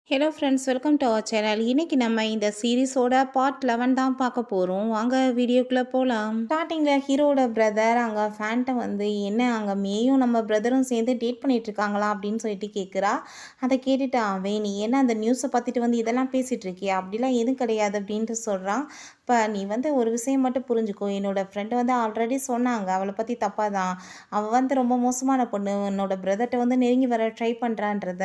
Hello friends, welcome to our channel. இன்னைக்கு நம்ம இந்த சீரிஸோட பார்ட் 11 தான் பார்க்க போகிறோம். வாங்க வீடியோக்குள்ளே போகலாம். ஸ்டார்டிங்கில் ஹீரோட பிரதர் அங்கே ஃபேன்ட்டை வந்து என்ன அங்கே மேயும் நம்ம பிரதரும் சேர்ந்து டேட் பண்ணிட்டு இருக்காங்களா அப்படின்னு சொல்லிட்டு கேட்குறா. அதை கேட்டுட்டு அவன், நீ என்ன அந்த நியூஸை பார்த்துட்டு வந்து இதெல்லாம் பேசிகிட்டு இருக்கியா, அப்படிலாம் எதுவும் கிடையாது அப்படின்ட்டு சொல்கிறான். இப்போ நீ வந்து ஒரு விஷயம் மட்டும் புரிஞ்சுக்கோ, என்னோட ஃப்ரெண்டு வந்து ஆல்ரெடி சொன்னாங்க அவளை பற்றி தப்பாக தான். அவள் வந்து ரொம்ப மோசமான பொண்ணு, என்னோட பிரதர்கிட்ட வந்து நெருங்கி வர ட்ரை பண்ணுறான்றத.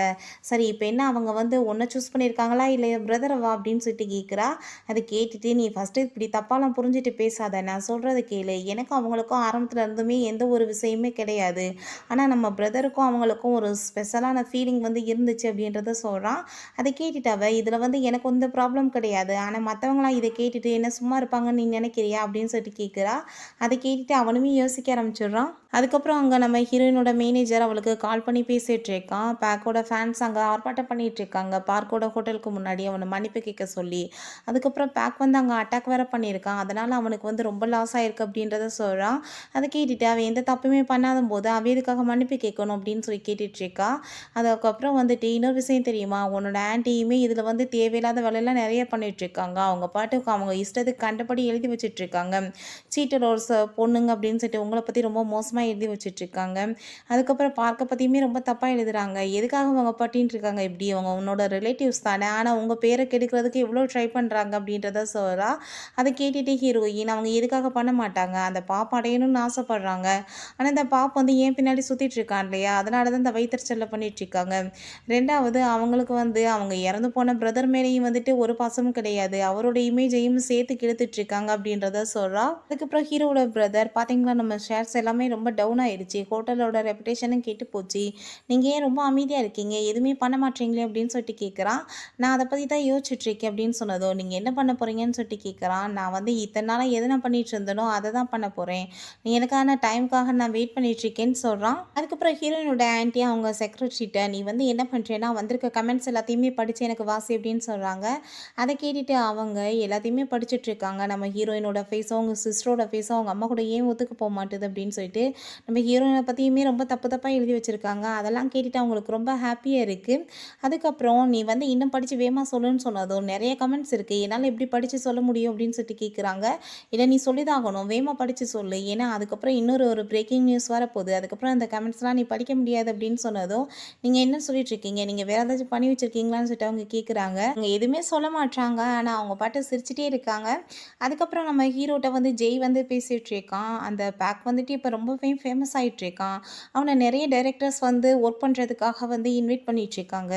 சரி, இப்போ என்ன அவங்க வந்து ஒன்றை சூஸ் பண்ணியிருக்காங்களா இல்லை பிரதரவா அப்படின்னு சொல்லிட்டு கேட்குறா. அதை கேட்டுட்டு, நீ ஃபஸ்ட்டு இப்படி தப்பாலாம் புரிஞ்சுட்டு பேசாத, நான் சொல்கிறத கேளு. எனக்கும் அவங்களுக்கும் ஆரம்பத்தில் இருந்துமே எந்த ஒரு விஷயமே கிடையாது. ஆனால் நம்ம பிரதருக்கும் அவங்களுக்கும் ஒரு ஸ்பெஷலான ஃபீலிங் வந்து இருந்துச்சு அப்படின்றத சொல்கிறான். அதை கேட்டுட்டு அவள், இதில் வந்து எனக்கு எந்த ப்ராப்ளம் கிடையாது, ஆனால் மற்றவங்களாம் இதை கேட்டுட்டு என்ன சும்மா இருப்பாங்கன்னு நீ நினைக்கிறியா அப்படின்னு சொல்லிட்டு கேட்குறா. அதை கேட்டுட்டு அவனுமே யோசிக்க ஆரம்பிச்சிடுறான். அதுக்கப்புறம் அங்கே நம்ம ஹீரோயினோட மேனேஜர் அவளுக்கு கால் பண்ணி பேசிகிட்டு இருக்கான். பேக்கோட ஃபேன்ஸ் அங்கே ஆர்ப்பாட்டம் பண்ணிகிட்டு இருக்காங்க பார்க்கோட ஹோட்டலுக்கு முன்னாடி அவனை மன்னிப்பு கேட்க சொல்லி. அதுக்கப்புறம் பேக் வந்து அங்கே அட்டாக் வேறு பண்ணியிருக்கான், அதனால் அவனுக்கு வந்து ரொம்ப லாஸ் ஆகிருக்கு அப்படின்றத சொல்கிறான். அதை கேட்டுட்டு அவன் எந்த தப்புமே பண்ணாத போது அவன் எதுக்காக மன்னிப்பு கேட்கணும் அப்படின்னு சொல்லி கேட்டுட்ருக்கா. அதுக்கப்புறம் வந்துட்டு இன்னொரு விஷயம் தெரியுமா, உன்னோட ஆன்ட்டியுமே இதில் வந்து தேவையில்லாத வேலையெல்லாம் நிறைய பண்ணிகிட்ருக்காங்க. அவங்க பாட்டுக்கு அவங்க இஷ்டத்துக்கு கண்டபடி எழுதி வச்சிட்ருக்காங்க. சீட்டர் ஒரு பொண்ணுங்க அப்படின்னு சொல்லிட்டு உங்களை பற்றி ரொம்ப மோசமாக எழுதி வச்சிட்ருக்காங்க. அதுக்கப்புறம் பார்க்க பற்றியுமே ரொம்ப தப்பாக எழுதுறாங்க. எதுக்காக அவங்க பட்டின்னு இருக்காங்க இப்படி, அவங்க உன்னோட ரிலேட்டிவ்ஸ் தானே, ஆனால் உங்கள் பேரை கெடுக்கிறதுக்கு எவ்வளோ ட்ரை பண்ணுறாங்க அப்படின்றத சொல்கிறா. அதை கேட்டுட்டு ஹீரோயின், அவங்க எதுக்காக பண்ண மாட்டாங்க, அந்த பாப் அடையணும்னு ஆசைப்பட்றாங்க. ஆனால் இந்த பாப் வந்து ஏன் பின்னாடி சுற்றிட்டு இருக்கான் இல்லையா, அதனால தான் இந்த வயிற்றுச்சலில் பண்ணிகிட்ருக்காங்க. ரெண்டாவது, அவங்களுக்கு வந்து அவங்க இறந்து போன பிரதர் மேலேயும் வந்துட்டு ஒரு பாசமும் கிடையாது, அவரோட இமேஜையும் சேர்த்து கெடுத்துட்ருக்காங்க அப்படின்றத சொல்கிறா. அதுக்கப்புறம் ஹீரோட பிரதர், பார்த்தீங்களா நம்ம ஷேர்ஸ் எல்லாமே ரொம்ப டவுன் ஆயிடுச்சு, ஹோட்டலோட ரெப்புடேஷனும் கெட்டு போச்சு, நீங்கள் ஏன் ரொம்ப அமைதியாக இருக்கீங்க, எதுவுமே பண்ண மாட்டீங்களே அப்படின்னு சொல்லிட்டு கேட்குறான். நான் அதை பற்றி தான் யோசிச்சுட்ருக்கேன் அப்படின்னு சொன்னதும், நீங்கள் என்ன பண்ண போகிறீங்கன்னு சொல்லிட்டு கேட்குறான். நான் வந்து இத்தனை நாளாக எது நான் பண்ணிட்டு இருந்தனோ அதை தான் பண்ண போகிறேன், நீ எனக்கான டைமுக்காக நான் வெயிட் பண்ணிகிட்ருக்கேன்னு சொல்கிறான். அதுக்கப்புறம் ஹீரோயினோட ஆன்ட்டி அவங்க செக்ரட்டரிட்ட, நீ வந்து என்ன பண்ணுறேன்னா வந்திருக்க கமெண்ட்ஸ் எல்லாத்தையுமே படித்து எனக்கு வாசி அப்படின்னு சொல்கிறாங்க. அதை கேட்டுட்டு அவங்க எல்லாத்தையுமே படிச்சுட்ருக்காங்க. நம்ம ஹீரோயினோட ஃபேஸோ அவங்க சிஸ்டரோட ஃபேஸோ அவங்க அம்மா கூட ஏன் ஒத்துக்க போக மாட்டுது அப்படின்னு சொல்லிட்டு நம்ம ஹீரோயினை பற்றியுமே ரொம்ப தப்பு தப்பாக எழுதி வச்சுருக்காங்க. அதெல்லாம் கேட்டுட்டு அவங்களுக்கு ரொம்ப ஹாப்பியாக இருக்குது. அதுக்கப்புறம் நீ வந்து இன்னும் படித்து வேகமாக சொல்லுன்னு சொன்னதும், நிறைய கமெண்ட்ஸ் இருக்குது, என்னால் எப்படி படித்து சொல்ல முடியும் அப்படின்னு சொல்லிட்டு கேட்குறாங்க. இல்லை, நீ சொல்லிதாகணும், வேகமாக படித்து சொல்லு, ஏன்னா அதுக்கப்புறம் இன்னொரு பிரேக்கிங் நியூஸ் வரப்போகுது, அதுக்கப்புறம் அந்த கமெண்ட்ஸ்லாம் நீ படிக்க முடியாது அப்படின்னு சொன்னதும், நீங்கள் என்ன சொல்லிட்டு இருக்கீங்க, நீங்கள் வேறு ஏதாச்சும் பண்ணி வச்சுருக்கீங்களான்னு சொல்லிட்டு அவங்க கேட்குறாங்க. அவங்க எதுவுமே சொல்ல மாட்டாங்க, ஆனால் அவங்க பாட்டு சிரிச்சிட்டே இருக்காங்க. அதுக்கப்புறம் நம்ம ஹீரோட்ட வந்து ஜெய் வந்து பேசிகிட்டு இருக்கான். அந்த பேக் வந்துட்டு இப்போ ரொம்பவே ஃபேமஸ் ஆகிட்ருக்கான். அவனை நிறைய டைரக்டர்ஸ் வந்து ஒர்க் பண்ணுறதுக்காக வந்து இன்வைட் பண்ணிகிட்ருக்காங்க.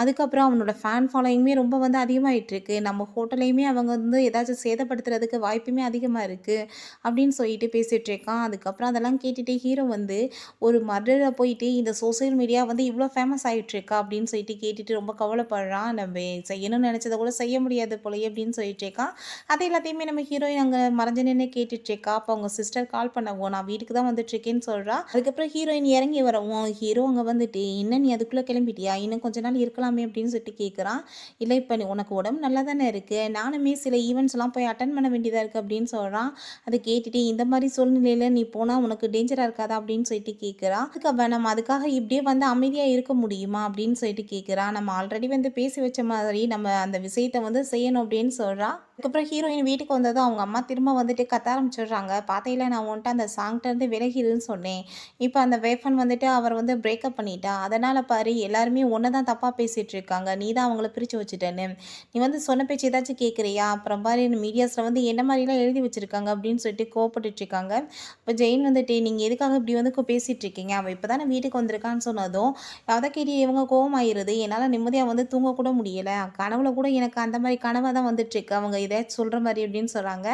அதுக்கப்புறம் அவனோட ஃபேன் ஃபாலோயிங்குமே ரொம்ப வந்து அதிகமாகிட்டுருக்கு. நம்ம ஹோட்டலையுமே அவங்க வந்து ஏதாச்சும் சேதப்படுத்துறதுக்கு வாய்ப்புமே அதிகமாக இருக்குது அப்படின்னு சொல்லிட்டு பேசிகிட்ருக்கான். அதுக்கப்புறம் அதெல்லாம் கேட்டுட்டு ஹீரோ வந்து, ஒரு மர்டரை போயிட்டு இந்த சோசியல் மீடியா வந்து இவ்வளோ ஃபேமஸ் ஆகிட்ருக்கா அப்படின்னு சொல்லிட்டு கேட்டுட்டு ரொம்ப கவலைப்படுறான். நம்ம செய்யணும்னு நினச்சதை கூட செய்ய முடியாது போலயே அப்படின்னு சொல்லிட்டு இருக்கான். அது எல்லாத்தையுமே நம்ம ஹீரோயின் அங்கே மறைஞ்சு நின்று கேட்டுட்ருக்கா. அப்போ அவங்க சிஸ்டர் கால் பண்ணவும், நான் வீட்டுக்கு தான் வந்துட்டுருக்கேன்னு சொல்கிறா. அதுக்கப்புறம் ஹீரோயின் இறங்கி வரவும் ஹீரோ அங்கே வந்துட்டு, இன்னும் நீ அதுக்குள்ளே கிளம்பிட்டியா, இன்னும் கொஞ்ச நாள் இருக்கலாமே அப்படின்னு சொல்லிட்டு கேட்குறான். இல்லை, இப்போ நீ உனக்கு உடம்பு நல்லா தானே இருக்குது, நானுமே சில ஈவெண்ட்ஸ்லாம் போய் அட்டன் பண்ண வேண்டியதாக இருக்குது அப்படின்னு சொல்கிறான். அதை கேட்டுட்டு, இந்த மாதிரி சூழ்நிலையில் நீ போனால் உனக்கு டேஞ்சராக இருக்காதா அப்படின்னு சொல்லிட்டு கேட்குறான். அதுக்கப்புறம் நம்ம அதுக்காக இப்படியே வந்து அமைதியாக இருக்க முடியுமா அப்படின்னு சொல்லிட்டு கேட்குறான். நம்ம ஆல்ரெடி வந்து பேசி வச்ச மாதிரி நம்ம அந்த விஷயத்தை வந்து செய்யணும் அப்படின்னு சொல்கிறான். அதுக்கப்புறம் ஹீரோயின் வீட்டுக்கு வந்ததும் அவங்க அம்மா திரும்ப வந்துட்டு கத்த ஆரம்பிச்சிடுறாங்க. பார்த்தையில நான் வந்துட்டு அந்த சாங்கிட்டேருந்து விலகிடுன்னு சொன்னேன், இப்போ அந்த வேஃபன் வந்துட்டு அவர் வந்து பிரேக்கப் பண்ணிட்டா, அதனால் பாரு எல்லாருமே ஒன்று தான் தப்பாக பேசிகிட்டு இருக்காங்க, நீ தான் அவங்கள பிரித்து வச்சுட்டேன்னு, நீ வந்து சொன்ன பேச்சு ஏதாச்சும் கேட்குறியா, அப்புறம் பாரு மீடியாஸில் வந்து என்ன மாதிரிலாம் எழுதி வச்சுருக்காங்க அப்படின்னு சொல்லிட்டு கோவப்பட்டுட்ருக்காங்க. இப்போ ஜெயின் வந்துட்டு, நீங்கள் எதுக்காக இப்படி வந்து பேசிகிட்டு இருக்கீங்க, அவள் இப்போ தானே வீட்டுக்கு வந்திருக்கான்னு சொன்னதும் அதை கேட்டு இவங்க கோவமாயிருது. என்னால் நிம்மதியாக வந்து தூங்கக்கூட முடியலை, கனவுல கூட எனக்கு அந்த மாதிரி கனவாக தான் வந்துட்டுருக்கு, அவங்க ஏதாச்சும் சொல்கிற மாதிரி அப்படின்னு சொல்கிறாங்க.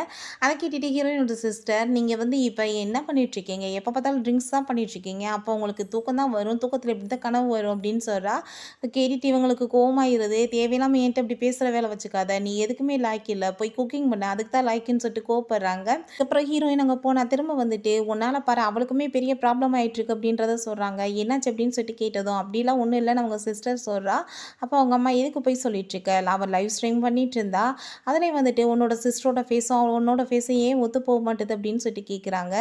அதை கேட்டுட்டு ஹீரோயினோட சிஸ்டர், நீங்கள் வந்து இப்போ என்ன பண்ணிகிட்ருக்கீங்க, எப்போ பார்த்தாலும் ட்ரிங்க்ஸ் தான் பண்ணிகிட்ருக்கீங்க, அப்போ உங்களுக்கு தூக்கம் தான் வரும், தூக்கத்தில் எப்படி தான் கனவு வரும் அப்படின்னு சொல்கிறா. அதை கேட்டுட்டு இவங்களுக்கு கோவமாயிருது. தேவையில்லாமல் என்கிட்ட இப்படி பேசுகிற வேலை வச்சுக்காத, நீ எதுக்குமே லாய்க்கு இல்லை, போய் குக்கிங் பண்ண, அதுக்கு தான் லாய்க்குன்னு சொல்லிட்டு கோவப்படுறாங்க. அதுக்கப்புறம் ஹீரோயின் அங்கே போனால் திரும்ப வந்துட்டு, உன்னால் பாரு அவளுக்குமே பெரிய ப்ராப்ளம் ஆகிட்டுருக்கு அப்படின்றத சொல்கிறாங்க. என்னாச்சு அப்படின்னு சொல்லிட்டு கேட்டதும், அப்படிலாம் ஒன்றும் இல்லைன்னு அவங்க சிஸ்டர் சொல்கிறா. அப்போ அவங்க அம்மா, எதுக்கு போய் சொல்லிட்டுருக்க, அவள் லைவ் ஸ்ட்ரீம் பண்ணிகிட்டு இருந்தா, அதில் வந்து வந்துட்டு உன்னோட சிஸ்டரோட ஃபேஸும் உன்னோட ஃபேஸும் ஏன் ஒத்து போக மாட்டுது அப்படின்னு சொல்லிட்டு கேட்குறாங்க.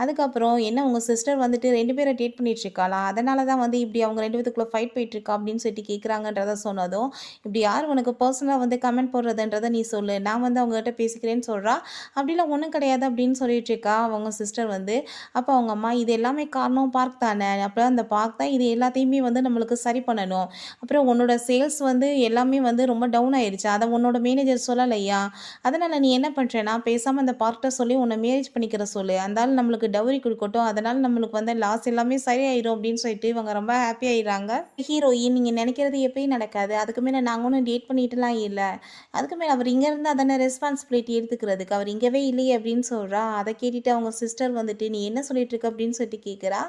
அதுக்கப்புறம் என்ன உங்கள் சிஸ்டர் வந்துட்டு 2 பேரை டேட் பண்ணிட்டு இருக்காளா? அதனால தான் வந்து இப்படி அவங்க 2 பேத்துக்குள்ள ஃபைட் போயிட்டுருக்கா அப்படின்னு சொல்லிட்டு கேட்குறாங்கன்றத சொன்னதும், இப்படி யார் உனக்கு பர்சனலா வந்து கமெண்ட் போடுறதுன்றத நீ சொல்லு. நான் வந்து அவங்ககிட்ட பேசிக்கிறேன்னு சொல்றா. அப்படிலாம் ஒண்ணும் கிடையாது அப்படின்னு சொல்லிட்டு இருக்கா அவங்க சிஸ்டர் வந்து. அப்போ அவங்க அம்மா இது எல்லாமே காரணம் பார்க் தானே. அப்புறம் அந்த பார்க் தான் இது எல்லாத்தையுமே வந்து நம்மளுக்கு சரி பண்ணணும். அப்புறம் உன்னோட சேல்ஸ் வந்து எல்லாமே வந்து ரொம்ப டவுன் ஆயிடுச்சு. அத உன்னோட மேனேஜர் சொல்லலையா? அதனால நீ என்ன பண்றேன்னா, பேசாம அந்த பார்க்ட்ட சொல்லி உன்ன மேரேஜ் பண்ணிக்கிற சொல்லு. அந்த ஆள் நம்மளுக்கு டவுரி குடுக்கட்டும். அதனால நம்மளுக்கு வந்து லாஸ் எல்லாமே சரியாயிரும் அப்படின்னு சொல்லிட்டு இவங்க ரொம்ப ஹாப்பி ஆயிடுறாங்க. ஹீரோயின் நீங்க நினைக்கிறது எப்பயும் நடக்காது. அதுக்கு மேல நாங்க ஒண்ணும் டேட் பண்ணிட்டுலாம் இல்ல. அதுக்கு மேல அவர் இங்க இருந்தா தானே ரெஸ்பான்சிபிலிட்டி எடுத்துக்கிறதுக்கு. அவர் இங்கவே இல்லையே அப்படின்னு சொல்றா. அத கேட்டுட்டு அவங்க சிஸ்டர் வந்துட்டு, "நீ என்ன சொல்லிட்டு இருக்க?" அப்படின்னு சொல்லிட்டு கேட்குறா.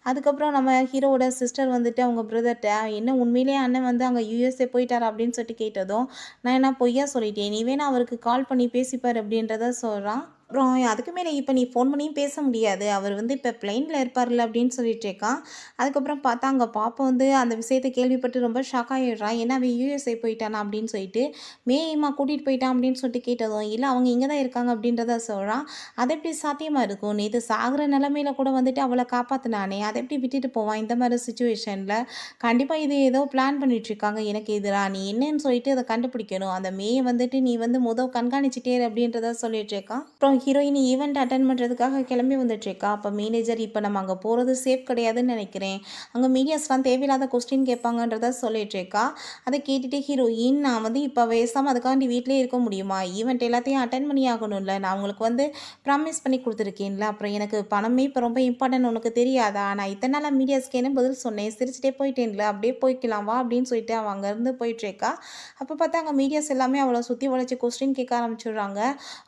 அதுக்கப்புறம் நம்ம ஹீரோவோட சிஸ்டர் வந்துட்டு அவங்க பிரதர்ட்ட, "என்ன உண்மையிலேயே அண்ணன் வந்து அங்க யுஎஸ்ஏ போயிட்டாரா?" அப்படின்னு சொல்லிட்டு கேட்டதும், "நான் என்ன பொய்யா சொல்லிட்டேன். நீ வேணா அவருக்கு கால் பண்ணி பேசிப்பாரு" அப்படின்றத சொல்றான். அப்புறம் அதுக்கு மேல இப்ப நீ ஃபோன் பண்ணியும் பேச முடியாது. அவர் வந்து இப்ப பிளைன்ல இருப்பார்ல அப்படின்னு சொல்லிட்டு இருக்கான். அதுக்கப்புறம் பார்த்தா அங்க பாப்பா வந்து அந்த விஷயத்த கேள்விப்பட்டு ரொம்ப ஷாக் ஆயிடுறா. "என்ன அவன் யுஎஸ்ஏ போயிட்டானா?" அப்படின்னு சொல்லிட்டு. "மேயுமா கூட்டிட்டு போயிட்டான்" அப்படின்னு சொல்லிட்டு கேட்டதும், "இல்ல அவங்க இங்க தான் இருக்காங்க" அப்படின்றத சொல்றான். "அது எப்படி சாத்தியமா இருக்கும்? நேத்து சாகுற நிலைமையில கூட வந்துட்டு அவள காப்பாத்துனானே, அத எப்படி விட்டுட்டு போவான் இந்த மாரி சிச்சுவேஷன்ல? கண்டிப்பா இது ஏதோ பிளான் பண்ணிட்டு இருக்காங்க எனக்கு எதிரா. நீ என்னன்னு சொல்லிட்டு அத கண்டுபிடிக்கணும். அந்த மேய வந்துட்டு நீ வந்து கண்காணிச்சுட்டே இரு" அப்படின்றத சொல்லிட்டு இருக்கான். அப்புறம் ஹீரோயின் ஈவென்ட் அட்டெண்ட் பண்ணுறதுக்காக கிளம்பி வந்துட்டுருக்கா. அப்போ மேனேஜர் இப்போ நம்ம அங்கே போகிறது சேஃப் கிடையாதுன்னு நினைக்கிறேன். அங்கே மீடியாஸ்லாம் தேவையில்லாத கொஸ்டின் கேட்பாங்கன்றத சொல்லிட்டுருக்கா. அதை கேட்டுட்டு ஹீரோயின் நான் வந்து இப்போ பேசாமல் அதுக்காண்டி வீட்டிலே இருக்க முடியுமா? ஈவெண்ட் எல்லாத்தையும் அட்டெண்ட் பண்ணி ஆகணும்ல. நான் உங்களுக்கு வந்து ப்ராமிஸ் பண்ணி கொடுத்துருக்கேன்ல. அப்புறம் எனக்கு பணமே இப்போ ரொம்ப இம்பார்ட்டன்ட் உனக்கு தெரியாதா? நான் இத்தனை நாளாக மீடியாஸ்க்கு என்ன பதில் சொன்னேன். சிரிச்சிட்டே போயிட்டேன்ல. அப்படியே போய்க்கலாம் வா அப்படின்னு சொல்லிட்டு அவன் அங்கேருந்து போயிட்டுருக்கா. அப்போ பார்த்தா அங்கே மீடியாஸ் எல்லாமே அவளை சுற்றி வளைச்சி கொஸ்டின் கேட்க ஆரம்பிச்சிடுறாங்க.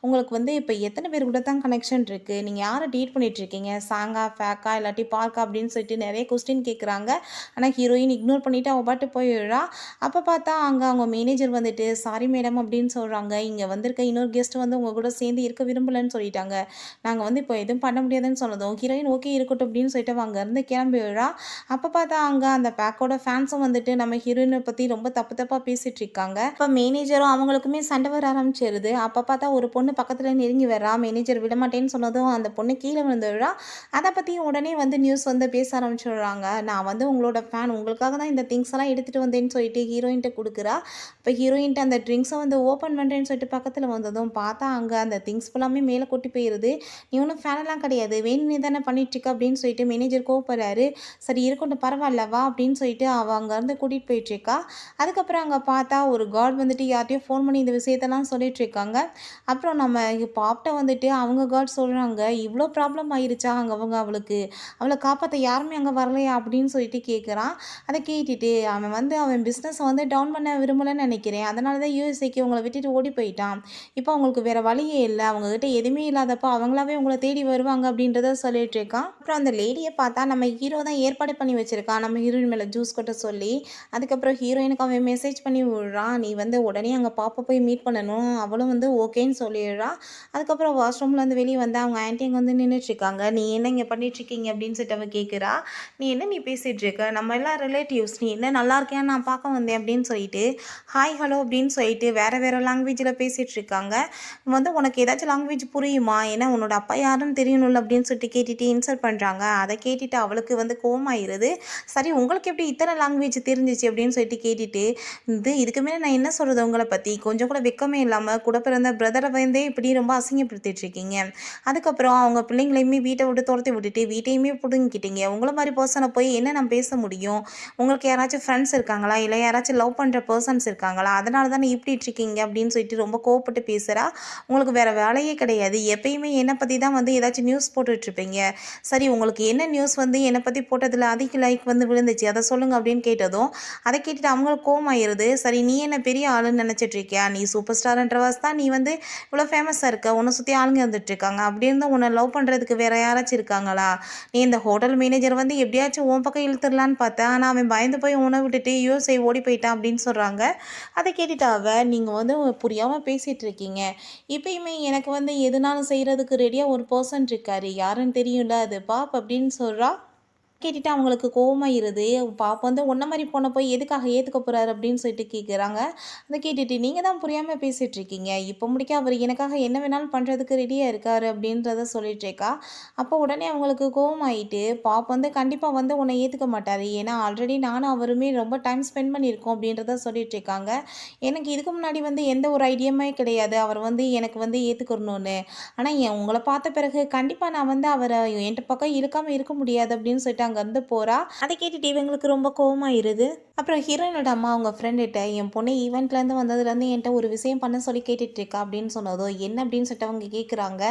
உங்களுக்கு வந்து இப்போ எத்தனை பேர் கூட தான் கனெக்ஷன் இருக்கு? நீங்க யார டேட் பண்ணிட்டு இருக்கீங்க? சாங்கா, ஃபேக்கா இல்லாட்டி பார்க்கா அப்படின்னு சொல்லிட்டு நெறைய கொஸ்டின் கேட்குறாங்க. ஆனா ஹீரோயின் இக்னோர் பண்ணிட்டு அவ பாட்டுக்கு போயிடுறா. அப்ப பார்த்தா அங்க அவங்க மேனேஜர் வந்துட்டு, "சாரி மேடம்" அப்படின்னு சொல்றாங்க. "இங்க வந்திருக்க இன்னொரு கெஸ்ட் வந்து உங்க கூட சேர்ந்து இருக்க விரும்பலன்னு சொல்லிட்டாங்க. நாங்க வந்து இப்போ எதுவும் பண்ண முடியாதுன்னு" சொன்னதும், ஹீரோயின் ஓகே இருக்கட்டும் அப்படின்னு சொல்லிட்டு அவ அங்கருந்து கிளம்பிடுறா. அப்ப பார்த்தா அங்க அந்த பேக்கோட ஃபேன்ஸும் வந்துட்டு நம்ம ஹீரோயின பத்தி ரொம்ப தப்பு தப்பா பேசிட்டு இருக்காங்க. அப்ப மேனேஜரும் அவங்களுக்குமே சண்டை வர ஆரம்பிச்சிருது. அப்ப பார்த்தா ஒரு பொண்ணு பக்கத்துல நெருங்கி வரா. மேனேஜர் விடமாட்டேன்னு சொன்னதும் அந்த பொண்ணு கீழே விழுந்துடுறா. அதை பத்தி உடனே வந்து நியூஸ் வந்து பேச ஆரம்பிச்சிடுறாங்க. "நான் வந்து உங்களோட ஃபேன். உங்களுக்காக தான் இந்த திங்ஸ் எல்லாம் எடுத்துட்டு வந்தேன்னு" சொல்லிட்டு ஹீரோயின்ட்ட குடுக்குறா. அப்ப ஹீரோயின்ட்ட அந்த ட்ரிங்க்ஸை வந்து ஓப்பன் பண்றேன்னு சொல்லிட்டு பக்கத்துல வந்ததும் பார்த்தா அங்க அந்த திங்ஸ் ஃபுல்லாமே மேல கொட்டி போயிருது. "நீ ஒன்றும் ஃபேனெல்லாம் கிடையாது. வேணும்னே தானே பண்ணிட்டு இருக்க" அப்படின்னு சொல்லிட்டு மேனேஜர் கோவப்படுறாரு. "சரி இருக்கட்டும் பரவாயில்ல வா" அப்படின்னு சொல்லிட்டு அவ அங்கேருந்து கூட்டிட்டு போயிட்டு இருக்கா. அதுக்கப்புறம் அங்க பார்த்தா ஒரு கார்ட் வந்துட்டு யார்ட்டையோ ஃபோன் பண்ணி இந்த விஷயத்தெல்லாம் சொல்லிட்டு இருக்காங்க. அப்புறம் நம்ம பாப்ட்ட வந்துட்டு அவங்க கார்ட் சொல்றாங்க, "இவ்ளோ ப்ராப்ளம் ஆயிருச்சா அவளுக்கு. அவள காப்பாத்த யாருமே அங்க வரலையா?" அப்படின்னு சொல்லிட்டு கேட்குறான். அத கேட்டுட்டு அவன் வந்து அவன் பிசினஸ வந்து டவுன் பண்ண விரும்பலன்னு நெனைக்கிறேன். அதனால தான் யுஎஸ்ஏக்கு உங்கள விட்டுட்டு ஓடி போயிட்டான். இப்போ அவங்களுக்கு வேற வழியே இல்ல. அவங்க கிட்ட எதுவுமே இல்லாதப்போ அவங்களாவே உங்கள தேடி வருவாங்க அப்படின்றத சொல்லிட்டு இருக்கான். அப்புறம் அந்த லேடிய பார்த்தா நம்ம ஹீரோ தான் ஏற்பாடு பண்ணி வச்சிருக்கான். நம்ம ஹீரோயின் மேல ஜூஸ் கொட்ட சொல்லி. அதுக்கப்புறம் ஹீரோயினுக்கு அவன் மெசேஜ் பண்ணி விடுறான். "நீ வந்து உடனே அங்க பாப்ப போய் மீட் பண்ணணும்." அவளும் வந்து ஓகேன்னு சொல்லிடுறா. அதுக்கப்புறம் வாஷ்ரூம்லேருந்து வெளியே வந்து அவங்க ஆன்ட்டி அங்கே வந்து நின்றுட்டுருக்காங்க. "நீ என்ன இங்கே பண்ணிட்டுருக்கீங்க?" அப்படின்னு சொல்லிட்டு அவ கேட்குறா. நீ பேசிகிட்டு இருக்க? நம்ம எல்லாம் ரிலேட்டிவ்ஸ். நீ என்ன நல்லா இருக்கியான்னு நான் பார்க்க வந்தேன்" அப்படின்னு சொல்லிட்டு ஹாய் ஹலோ அப்படின்னு சொல்லிட்டு வேறு வேறு லாங்குவேஜில் பேசிகிட்டு இருக்காங்க. வந்து "உனக்கு ஏதாச்சும் லாங்குவேஜ் புரியுமா? ஏன்னா உன்னோட அப்பா யாருன்னு தெரியணும்ல" அப்படின்னு சொல்லிட்டு கேட்டுட்டு இன்சல்ட் பண்ணுறாங்க. அதை கேட்டுட்டு அவளுக்கு வந்து கோவமாயிருது. "சரி உங்களுக்கு எப்படி இத்தனை லாங்குவேஜ் தெரிஞ்சிச்சு?" அப்படின்னு சொல்லிட்டு கேட்டுட்டு இதுக்கு மேலே நான் என்ன சொல்கிறது உங்களை பற்றி? கொஞ்சம் கூட வெக்கமே இல்லாமல் கூட பிறந்த பிரதரை வந்து இப்படி ரொம்ப அசிங்கப்படுத்திட்டு இருக்கீங்க. அதுக்கப்புறம் அவங்க பிள்ளைங்களையுமே வீட்டை விட்டு துரத்தி விட்டுட்டு வீட்டையுமே பிடுங்கிக்கிட்டீங்க. உங்களை மாதிரி பர்சனை போய் என்ன நான் பேச முடியும்? உங்களுக்கு யாராச்சும் ஃப்ரெண்ட்ஸ் இருக்காங்களா? இல்லை யாராச்சும் லவ் பண்ணுற பர்சன்ஸ் இருக்காங்களா? அதனால தானே இப்படி இருக்கீங்க அப்படின்னு சொல்லிட்டு ரொம்ப கோவப்பட்டு பேசுகிறா. உங்களுக்கு வேற வேலையே கிடையாது. எப்பயுமே என்னை பற்றி தான் வந்து ஏதாச்சும் நியூஸ் போட்டுட்ருப்பீங்க. சரி உங்களுக்கு என்ன நியூஸ் வந்து என்னை பற்றி போட்டதில் அதிக லைக் வந்து விழுந்துச்சு அதை சொல்லுங்கள் அப்படின்னு கேட்டதும் அதை கேட்டுட்டு அவங்களுக்கு கோவமாயிருது. சரி நீ என்ன பெரிய ஆளுன்னு நினச்சிட்டு இருக்கியா? நீ சூப்பர் ஸ்டார்ன்றவாஸ் தான். நீ வந்து இவ்வளோ ஃபேமஸாக இருக்க. உன்னை சுற்றி ஆளுங்க வந்துட்டுருக்காங்க. அப்படி இருந்தால் உன்னை லவ் பண்ணுறதுக்கு வேறு யாராச்சும் இருக்காங்களா? நீ இந்த ஹோட்டல் மேனேஜர் வந்து எப்படியாச்சும் உன் பக்கம் இழுத்துடலான்னு பார்த்தேன். ஆனால் அவன் பயந்து போய் உன்னை விட்டுட்டு யுஎஸ்ஏ ஓடி போயிட்டான் அப்படின்னு சொல்கிறாங்க. அதை கேட்டுட்டு நீங்கள் வந்து புரியாமல் பேசிகிட்டு இருக்கீங்க. இப்பயுமே எனக்கு வந்து எதுனாலும் செய்கிறதுக்கு ரெடியாக ஒரு பர்சன் இருக்காரு. யாருன்னு தெரியும்ல அது பாப் அப்படின்னு சொல்கிறா. கேட்டுட்டு அவங்களுக்கு கோவமாயிருது. பாப்பா வந்து உன்ன மாரி பொண்ண போய் எதுக்காக ஏத்துக்க போறாரு அப்படின்னு சொல்லிட்டு கேட்குறாங்க. அத கேட்டுட்டு நீங்க தான் புரியாம பேசிட்டு இருக்கீங்க. இப்போ முடிக்க அவரு எனக்காக என்ன வேணாலும் பண்றதுக்கு ரெடியா இருக்காரு அப்படின்றத சொல்லிட்டு இருக்கா. அப்போ உடனே அவங்களுக்கு கோவமாயிட்டு, பாப் வந்து கண்டிப்பா வந்து உன்ன ஏத்துக்க மாட்டாரு. ஏன்னா ஆல்ரெடி நானும் அவருமே ரொம்ப டைம் ஸ்பெண்ட் பண்ணியிருக்கோம் அப்படின்றத சொல்லிட்டு இருக்காங்க. எனக்கு இதுக்கு முன்னாடி வந்து எந்த ஒரு ஐடியாவுமே கிடையாது. அவர் வந்து எனக்கு வந்து ஏத்துக்கறணும்னு. ஆனா உங்கள பார்த்த பிறகு கண்டிப்பா நான் வந்து அவர என்ட்ட பக்கம் இழுக்காம இருக்க முடியாது அப்படின்னு சொல்லிட்டு அங்கருந்து போறா. அத கேட்டுட்டு இவங்களுக்கு ரொம்ப கோவமாயிருது. அப்புறம் ஹீரோயினோட அம்மா அவங்க ஃப்ரெண்டுட்ட என் பொண்ணு ஈவென்ட்லேருந்து வந்ததுலேருந்து என்ட்ட ஒரு விஷயம் பண்ண சொல்லி கேட்டுட்டு இருக்கா அப்படின்னு சொன்னதோ, என்ன அப்படின்னு சொல்லிட்டு அவங்க கேட்குறாங்க.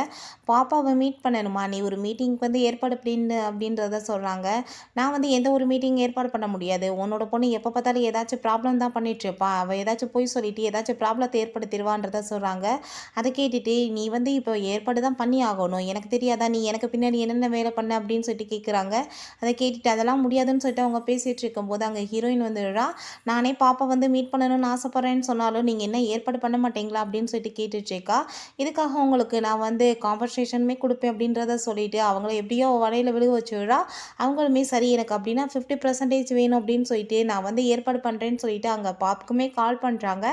பாப்பாவ மீட் பண்ணணுமா? நீ ஒரு மீட்டிங்க்கு வந்து ஏற்பாடு அப்படின்றத சொல்றாங்க. நான் வந்து எந்த ஒரு மீட்டிங் ஏற்பாடு பண்ண முடியாது. உன்னோட பொண்ணு எப்ப பார்த்தாலும் ஏதாச்சும் ப்ராப்ளம் தான் பண்ணிட்டு இருப்பா. அவ ஏதாச்சும் பொய் சொல்லிட்டு ஏதாச்சும் ப்ராப்ளத்த ஏற்படுத்திருவான்றத சொல்றாங்க. அத கேட்டுட்டு, "நீ வந்து இப்போ ஏற்பாடு தான் பண்ணி ஆகணும். எனக்கு தெரியாதா? நீ எனக்கு பின்னாடி என்னென்ன வேலை பண்ண?" அப்படின்னு சொல்லிட்டு கேட்குறாங்க. அத கேட்டுட்டு, அதெல்லாம் முடியாதுன்னு சொல்லிட்டு அவங்க பேசிட்டு இருக்கும்போது, அங்க ஹீரோயின் வந்துடுறா. "நானே பாப்பா வந்து மீட் பண்ணணும்னு ஆசைப்படுறேன்னு சொன்னாலும், நீங்க என்ன ஏற்பாடு பண்ண மாட்டீங்களா?" அப்படின்னு சொல்லிட்டு கேட்டுட்டு இருக்கா. இதுக்காக உங்களுக்கு நான் வந்து காம்பன்சேஷனுமே குடுப்பேன் அப்படின்றத சொல்லிட்டு, அவங்கள எப்படியோ வலையில விழுக வச்சுடுறா. அவங்களுமே சரி எனக்கு அப்படின்னா 50% வேணும் அப்படின்னு சொல்லிட்டு, நான் வந்து ஏற்பாடு பண்றேன்னு சொல்லிட்டு, அங்க பாப்க்குமே கால் பண்றாங்க.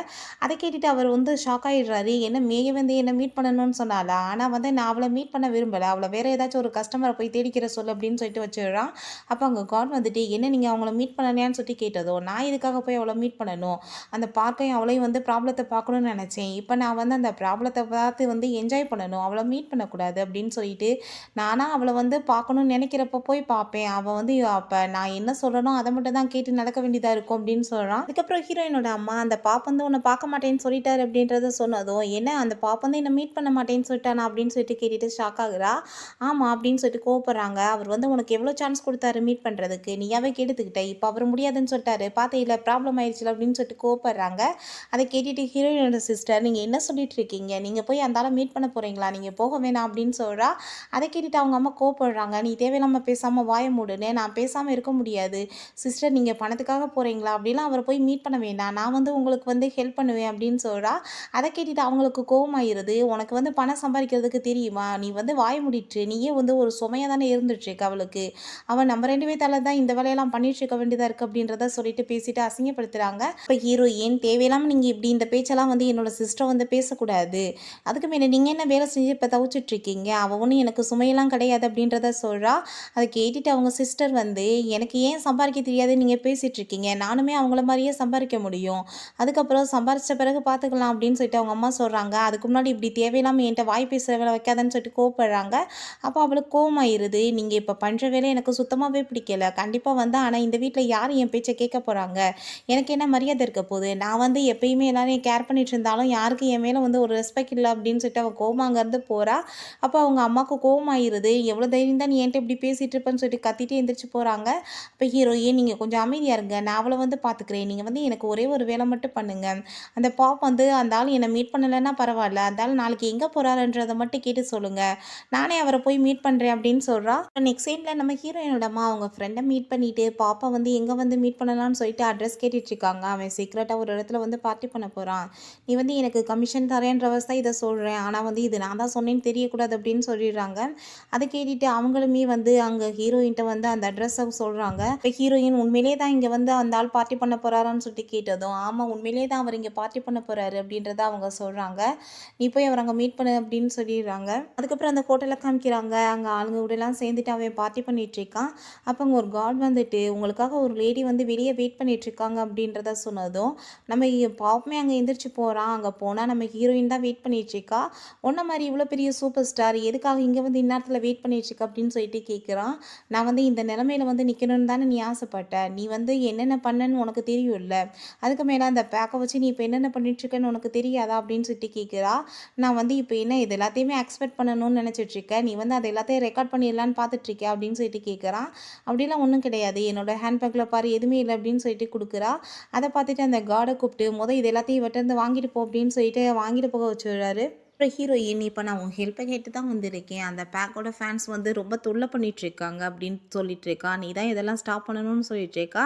அத கேட்டுட்டு அவர் வந்து ஷாக் ஆயிடுறாரு. என்ன மேக வந்து என்ன மீட் பண்ணணும்னு சொன்னாளா? ஆனா வந்து நான் அவள மீட் பண்ண விரும்பல. அவள வேற ஏதாச்சும் ஒரு கஸ்டமர போய் தேடிக்கிற சொல்லு அப்படின்னு சொல்லிட்டு வச்சுடுறான். அப்ப அங்க காட் வந்துட்டு, என்ன நீங்க அவங்கள மீட் பண்ணலையான்னு சொல்லிட்டு கேட்டதோ, நான் எதுக்காக போய் அவள மீட் பண்ணணும்? அந்த பார்க்கையும் அவளையும் வந்து ப்ராப்ளத்த பார்க்கணும்னு நெனச்சேன். இப்ப நான் வந்து அந்த ப்ராப்ளத்த பார்த்து வந்து என்ஜாய் பண்ணணும். அவள மீட் பண்ணக்கூடாது அப்படின்னு சொல்லிட்டு, நானா அவள வந்து பார்க்கணும்னு நெனைக்கிறப்ப போய் பார்ப்பேன். அவ வந்து அப்ப நான் என்ன சொல்றேனோ அத மட்டும் தான் கேட்டு நடக்க வேண்டியதா இருக்கும் அப்படின்னு சொல்றான். அதுக்கப்புறம் ஹீரோயினோட அம்மா அந்த பாப் வந்து உன்ன பார்க்க மாட்டேன்னு சொல்லிட்டாரு அப்படின்றத சொன்னதும், என்ன அந்த பாப் வந்து என்ன மீட் பண்ண மாட்டேன்னு சொல்லிட்டானா அப்படின்னு சொல்லிட்டு கேட்டுட்டு ஷாக் ஆகுறா. ஆமா அப்படின்னு சொல்லிட்டு கோவப்படுறாங்க. அவர் வந்து உனக்கு எவ்வளோ சான்ஸ் குடுத்தாரு மீட் பண்றதுக்கு? நீயாவே கெடுத்துக்கிட்ட. இப்ப அவரு முடியாதுன்னு சொல்லிட்டாரு. பாத்தீல ப்ராப்ளம் ஆயிடுச்சுல அப்படின்னு சொல்லிட்டு கோவப்படுறாங்க. அத கேட்டுட்டு ஹீரோயினோட சிஸ்டர் நீங்க என்ன சொல்லிட்டு இருக்கீங்க? நீங்க போய் அந்த ஆள மீட் பண்ண போறீங்களா? நீங்க போக வேணாம் அப்படின்னு சொல்றா. அத கேட்டுட்டு அவங்க அம்மா கோவப்படுறாங்க. நீ தேவையில்லாம பேசாம வாய மூடுன்னு. நான் பேசாம இருக்க முடியாது. சிஸ்டர் நீங்க பணத்துக்காக போறீங்களா? அப்படிலாம் அவர போய் மீட் பண்ண வேண்டாம். நான் வந்து உங்களுக்கு வந்து ஹெல்ப் பண்ணுவேன் அப்படின்னு சொல்றா. அத கேட்டுட்டு அவங்களுக்கு கோவமாயிருது. உனக்கு வந்து பணம் சம்பாதிக்கிறதுக்கு தெரியுமா? நீ வந்து வாய மூடிட்டு நீயே வந்து ஒரு சுமையா தானே இருந்துட்டு இருக்க அவளுக்கு. அவ நம்ம 2 பேத்தால தான் இந்த வேலையெல்லாம் பண்ணிட்டு இருக்க வேண்டியதா இருக்கு அப்படின்றத சொல்லிட்டு பேசிட்டு அசிங்கப்படுத்துறாங்க. இப்ப ஹீரோயின் தேவையில்லாம நீங்க இப்படி இந்த பேச்செல்லாம் வந்து என்னோட சிஸ்டர் வந்து பேசக்கூடாது. அதுக்கு மேல நீங்க என்ன வேலை செஞ்சு இப்ப தவிச்சிட்டு இருக்கீங்க? அவ ஒண்ணும் எனக்கு சுமையெல்லாம் கிடையாது அப்படின்றத சொல்றா. அத கேட்டுட்டு அவங்க சிஸ்டர் வந்து எனக்கு ஏன் சம்பாதிக்க தெரியாதுன்னு நீங்க பேசிட்டு இருக்கீங்க. நானுமே அவங்கள மாரியே சம்பாதிக்க முடியும். அதுக்கப்புறம் சம்பாரிச்ச பிறகு பார்த்துக்கலாம் அப்படின்னு சொல்லிட்டு அவங்க அம்மா சொல்றாங்க. அதுக்கு முன்னாடி இப்படி தேவையில்லாம என்ட்ட வாய் பேசுற வேலை வைக்காதன்னு சொல்லிட்டு கோவப்படுறாங்க. அப்போ அவளுக்கு கோவமாயிருது. நீங்க இப்ப பண்ற வேலை எனக்கு சுத்தமாவே பிடிக்கல. கண்டிப்பா வந்து ஆனா இந்த வீட்ல யாரு என் பேச்ச கேட்க போறாங்க? எனக்கு என்ன மரியாதை இருக்க போகுது? நான் வந்து எப்பயுமே எல்லாரையும் கேர் பண்ணிட்டு இருந்தாலும் யாருக்கும் என் மேல வந்து ஒரு ரெஸ்பெக்ட் இல்ல அப்படின்னு சொல்லிட்டு அவ கோவமா அங்கருந்து போறா. அப்போ அவங்க அம்மாவுக்கு கோவமாயிருது. எவ்வளோ தைரியம் தான் நீ என்ட்ட இப்படி பேசிட்டு இருப்பன்னு சொல்லிட்டு கத்திட்டு எந்திரிச்சு போறாங்க. அப்ப ஹீரோயின் நீங்க கொஞ்சம் அமைதியா இருங்க. நான் அவள வந்து பார்த்துக்கிறேன். நீங்க வந்து எனக்கு ஒரே ஒரு வேலை மட்டும் பண்ணுங்க. அந்த பாப் வந்து அந்த ஆள் என்ன மீட் பண்ணலன்னா பரவால்ல. அந்த ஆள் நாளைக்கு எங்க போறாருன்றத மட்டும் கேட்டு சொல்லுங்க. நானே அவர போய் மீட் பண்றேன் அப்படின்னு சொல்றா. நெக்ஸ்ட் சீன்ல நம்ம ஹீரோயினோட அம்மா அவங்க ஃப்ரெண்ட மீட் பண்ணிட்டு பாப்பா வந்து எங்க வந்து மீட் பண்ணலாம்னு சொல்லிட்டு அட்ரஸ் கேட்டுட்டு இருக்காங்க. அவன் சீக்ரெட்டா ஒரு இடத்துல வந்து பார்ட்டி பண்ண போறான். நீ வந்து எனக்கு கமிஷன் தரேன்ற தான் இத சொல்றேன். ஆனா வந்து இது நான் தான் சொன்னேன்னு தெரியக்கூடாது அப்படின்னு சொல்லிடுறாங்க. அத கேட்டுட்டு அவங்களுமே வந்து அங்க ஹீரோயின்ட்ட வந்து அந்த அட்ரஸ சொல்றாங்க. இப்ப ஹீரோயின் உண்மையிலேயே தான் இங்க வந்து அந்த ஆள் பார்ட்டி பண்ண போறாரான்னு சொல்லிட்டு கேட்டதும், ஆமா உண்மையிலேயே தான் அவர் இங்க பார்ட்டி பண்ண போறாரு அப்படின்றத அவங்க சொல்றாங்க. நீ போய் அவர அங்க மீட் பண்ணு அப்படின்னு சொல்லிடுறாங்க. அதுக்கப்புறம் அந்த ஹோட்டல்ல காமிக்கிறாங்க. அங்க ஆளுங்க கூடலாம் சேர்ந்துட்டு அவன் பார்ட்டி பண்ணிட்டு இருக்கான். அப்ப அங்க ஒரு கார்ட் வந்துட்டு, உங்களுக்காக ஒரு லேடி வந்து வெளிய வெயிட் பண்ணிட்டு இருக்காங்க அப்படின்றத சொன்னதும், நம்ம பாப்பமே அங்க எந்திரிச்சு போறான். அங்க போனா நம்ம ஹீரோயின் தான் வெயிட் பண்ணிட்டு இருக்கா. உன்ன மாரி இவ்வளோ பெரிய சூப்பர் ஸ்டார் எதுக்காக இங்க வந்து இந்நேரத்துல வெயிட் பண்ணிட்டு இருக்க அப்படின்னு சொல்லிட்டு கேட்குறான். நான் வந்து இந்த நிலைமையில வந்து நிக்கணும்னு தானே நீ ஆசைப்பட்ட. நீ வந்து என்னென்ன பண்ணன்னு உனக்கு தெரியும்ல. அதுக்கு மேல அந்த பேக்க வச்சு நீ இப்ப என்னென்ன பண்ணிட்டு இருக்கன்னு உனக்கு தெரியாதா அப்படின்னு சொல்லிட்டு கேட்கிறா. நான் வந்து இப்ப என்ன இது எல்லாத்தையுமே எக்ஸ்பெக்ட் பண்ணணும்னு நினைச்சிட்டு இருக்க. நீ வந்து அது எல்லாத்தையும் ரெக்கார்ட் பண்ணிடலான்னு பார்த்துட்டு இருக்கியா அப்படின்னு சொல்லிட்டு கேட்குறான். அப்படிலாம் ஒண்ணும் கிடையாது. என்னோட ஹேண்ட்பேக்ல பாரு எதுவுமே இல்ல அப்படின்னு சொல்லிட்டு குடுக்குறா. அத பார்த்துட்டு அந்த கார்ட கூப்பிட்டு இது எல்லாத்தையும் இவட்ட இருந்து வாங்கிட்டு போ அப்படின்னு சொல்லிட்டு வாங்கிட்டு போக வச்சுடுறாரு. அப்புறம் ஹீரோயின், "இப்ப நான் உன் ஹெல்ப்ப கேட்டு தான் வந்திருக்கேன். அந்த பேக்கோட ஃபேன்ஸ் வந்து ரொம்ப தொல்ல பண்ணிட்டுருக்காங்க" அப்படின்னு சொல்லிட்டுருக்கா. "நீ தான் இதெல்லாம் ஸ்டாப் பண்ணணும்னு" சொல்லிட்டுருக்கா.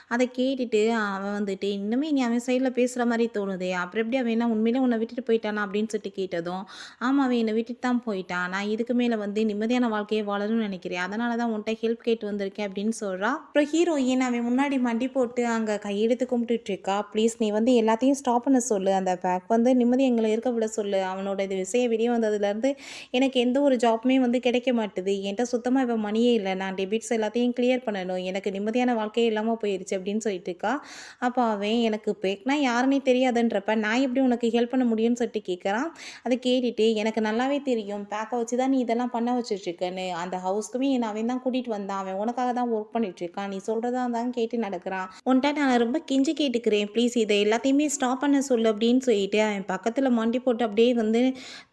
அத கேட்டுட்டு அவன் வந்துட்டு, "இன்னுமே நீ அவன் சைட்ல பேசுற மாரி தோணுதே. அப்புறம் எப்படி அவன் என்ன உண்மையிலே உன்ன விட்டுட்டு போயிட்டானா?" அப்படின்னு சொல்லிட்டு கேட்டதும், "ஆமா, அவன் என்ன விட்டுட்டு தான் போயிட்டான். நான் இதுக்கு மேல வந்து நிம்மதியான வாழ்க்கைய வாழணும்னு நெனைக்கிறேன். அதனால தான் உன்ட்ட ஹெல்ப் கேட்டு வந்திருக்கேன்" அப்படின்னு சொல்றா. அப்புறம் ஹீரோயின் அவன் முன்னாடி மண்டி போட்டு அங்க கையெடுத்து கும்பிட்டுட்டுருக்கா. "ப்ளீஸ் நீ வந்து எல்லாத்தையும் ஸ்டாப் பண்ண சொல்லு. அந்த பேக் வந்து நிம்மதியா எங்கள இருக்க விட சொல்லு. அவனோட இது விஷயம் வெளிய வந்ததுலேருந்து எனக்கு எந்த ஒரு ஜாப்புமே வந்து கிடைக்க மாட்டுது. என்ட்ட சுத்தமா இப்ப மணியே இல்ல. நான் டெபிட்ஸ் எல்லாத்தையும் கிளியர் பண்ணணும். எனக்கு நிம்மதியான வாழ்க்கையே இல்லாம போயிருச்சு" அப்படின்னு சொல்லிட்டு இருக்கா. அப்ப அவன், "எனக்கு பேக்னா யாருன்னே தெரியாதுன்றப்ப நான் எப்படி உனக்கு ஹெல்ப் பண்ண முடியும்னு" சொல்லிட்டு கேட்குறான். அத கேட்டுட்டு, "எனக்கு நல்லாவே தெரியும். பேக்க வச்சு தான் நீ இதெல்லாம் பண்ண வச்சுட்டுருக்கன்னு. அந்த ஹவுஸ்க்குமே என்ன அவன் தான் கூட்டிட்டு வந்தான். அவன் உனக்காக தான் ஒர்க் பண்ணிட்டுருக்கான். நீ சொல்றதா தான் கேட்டு நடக்குறான். உன்ட்ட நான் ரொம்ப கெஞ்சி கேட்டுக்கிறேன். ப்ளீஸ் இத எல்லாத்தையுமே ஸ்டாப் பண்ண சொல்லு" அப்படின்னு சொல்லிட்டு அவன் பக்கத்துல மண்டி போட்டு அப்படியே வந்து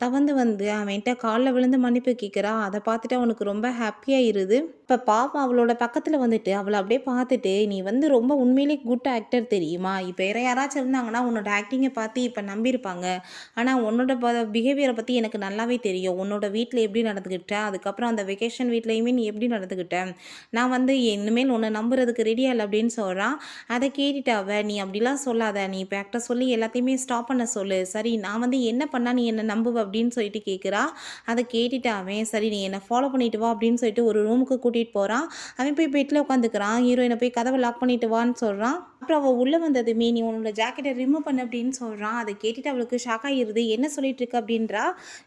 தவந்து வந்து அவன்ட்ட கால்ல விழுந்து மன்னிப்பு கேட்கிறா. அத பார்த்துட்டு அவனுக்கு ரொம்ப ஹாப்பியாயிருது. இப்ப பாவம் அவளோட பக்கத்துல வந்துட்டு அவள அப்படியே பார்த்துட்டு, "நீ வந்து ரொம்ப உண்மையிலேயே குட் ஆக்டர் தெரியுமா? இப்ப வேற யாராச்சும் இருந்தாங்கன்னா உன்னோட ஆக்டிங்க பார்த்து இப்ப நம்பியிருப்பாங்க. ஆனா உன்னோட பிஹேவியர பத்தி எனக்கு நல்லாவே தெரியும். உன்னோட வீட்ல எப்படி நடந்துக்கிட்ட, அதுக்கப்புறம் அந்த வெக்கேஷன் வீட்லயுமே நீ எப்படி நடந்துக்கிட்ட. நான் வந்து இனிமேல் உன்ன நம்புறதுக்கு ரெடியா இல்ல" அப்படின்னு சொல்றான். அத கேட்டுட்டு அவ, "நீ அப்படிலாம் சொல்லாத. நீ இப்ப என்கிட்ட சொல்லி எல்லாத்தையுமே ஸ்டாப் பண்ண சொல்லு. சரி நான் வந்து என்ன பண்ணா நீ என்ன நம்புவ?" அப்படின்னு சொல்லிட்டு கேட்குறா. அத கேட்டுட்டு அவன், "சரி நீ என்ன ஃபாலோ பண்ணிட்டு வா" அப்படின்னு சொல்லிட்டு ஒரு ரூமுக்கு கூட்டிட்டு போறான். அவன் போய் பெட்ல உட்காந்துக்கிறான். ஹீரோயின போய் கதவ லாக் பண்ணிட்டு வான்னு சொல்றான். அப்புறம் அவ உள்ள வந்ததுமே, "நீ உன்னோட ஜாக்கெட்ட ரிமூவ் பண்ணு" அப்படின்னு சொல்றான். அத கேட்டுட்டு அவளுக்கு ஷாக் ஆயிருது. "என்ன சொல்லிட்டு இருக்க?" அப்படின்றா.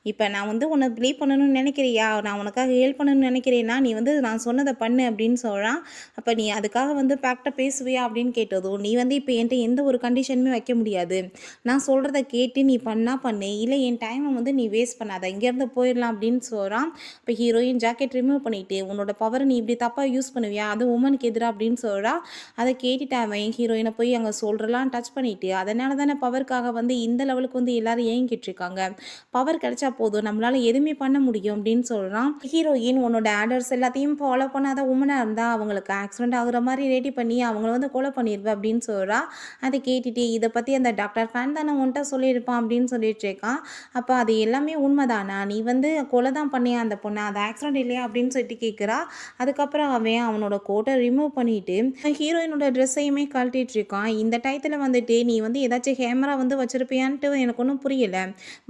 "இப்ப நான் வந்து உன்ன பிலீவ் பண்ணணும்னு நெனைக்கிறியா? நான் உனக்காக ஹெல்ப் பண்ணணும்னு நெனைக்கிறேன்னா, நீ வந்து நான் சொன்னத பண்ணு" அப்படின்னு சொல்றான். "அப்ப நீ அதுக்காக வந்து பேக்ட்ட பேசுவியா?" அப்படின்னு கேட்டதும், "நீ வந்து இப்ப என்ட்ட எந்த ஒரு கண்டிஷனுமே வைக்க முடியாது. நான் சொல்றத கேட்டு நீ பண்ணா பண்ணு. இல்ல என் டைம வந்து நீ வேஸ்ட் பண்ணாத. இங்கேருந்து போயிடலாம்" அப்படின்னு சொல்றான். இப்ப ஹீரோயின் ஜாக்கெட் ரிமூவ் பண்ணிட்டு, "உன்னோட பவர நீ இப்படி தப்பா யூஸ் பண்ணுவியா? அதுவும் வுமனுக்கு எதிரா" அப்படின்னு சொல்றா. அத கேட்டுட்டு அவன் ஹீரோயின போய் அங்க ஷோல்டர்லாம் டச் பண்ணிட்டு, "அதனால தானே பவருக்காக வந்து இந்த லெவலுக்கு வந்து எல்லாரும் ஏங்கிட்டு இருக்காங்க. பவர் கிடைச்சா போதும். நம்மளால எதுவுமே பண்ண முடியும்" அப்படின்னு சொல்றான். ஹீரோயின், "உன்னோட ஆர்டர்ஸ் எல்லாத்தையும் ஃபாலோ பண்ணாத வுமனா இருந்தா அவங்களுக்கு ஆக்சிடென்ட் ஆகுற மாரி ரெடி பண்ணி அவங்கள வந்து கொலை பண்ணிருவ" அப்படின்னு சொல்றா. அத கேட்டுட்டு, "இத பத்தி அந்த டாக்டர் ஃபேன் தானே உன்ட்ட சொல்லியிருப்பான்" அப்படின்னு சொல்லிட்டு இருக்கான். அப்ப அது எல்லாமே உண்மைதானா? நீ வந்து கொலை தான் பண்ணியா அந்த பொண்ண? அது ஆக்சிடென்ட் இல்லையா? அப்படின்னு சொல்லிட்டு கேட்கிறா. அதுக்கப்புறம் அவன் அவனோட கோட்ட ரிமூவ் பண்ணிட்டு, ஹீரோயினோட ட்ரெஸ்ஸையுமே கழட்டிட்டு இருக்கான். இந்த டயத்துல வந்துட்டு, "நீ வந்து ஏதாச்சும் கேமரா வந்து வச்சிருப்பியான்ட்டு எனக்கு ஒண்ணும் புரியல.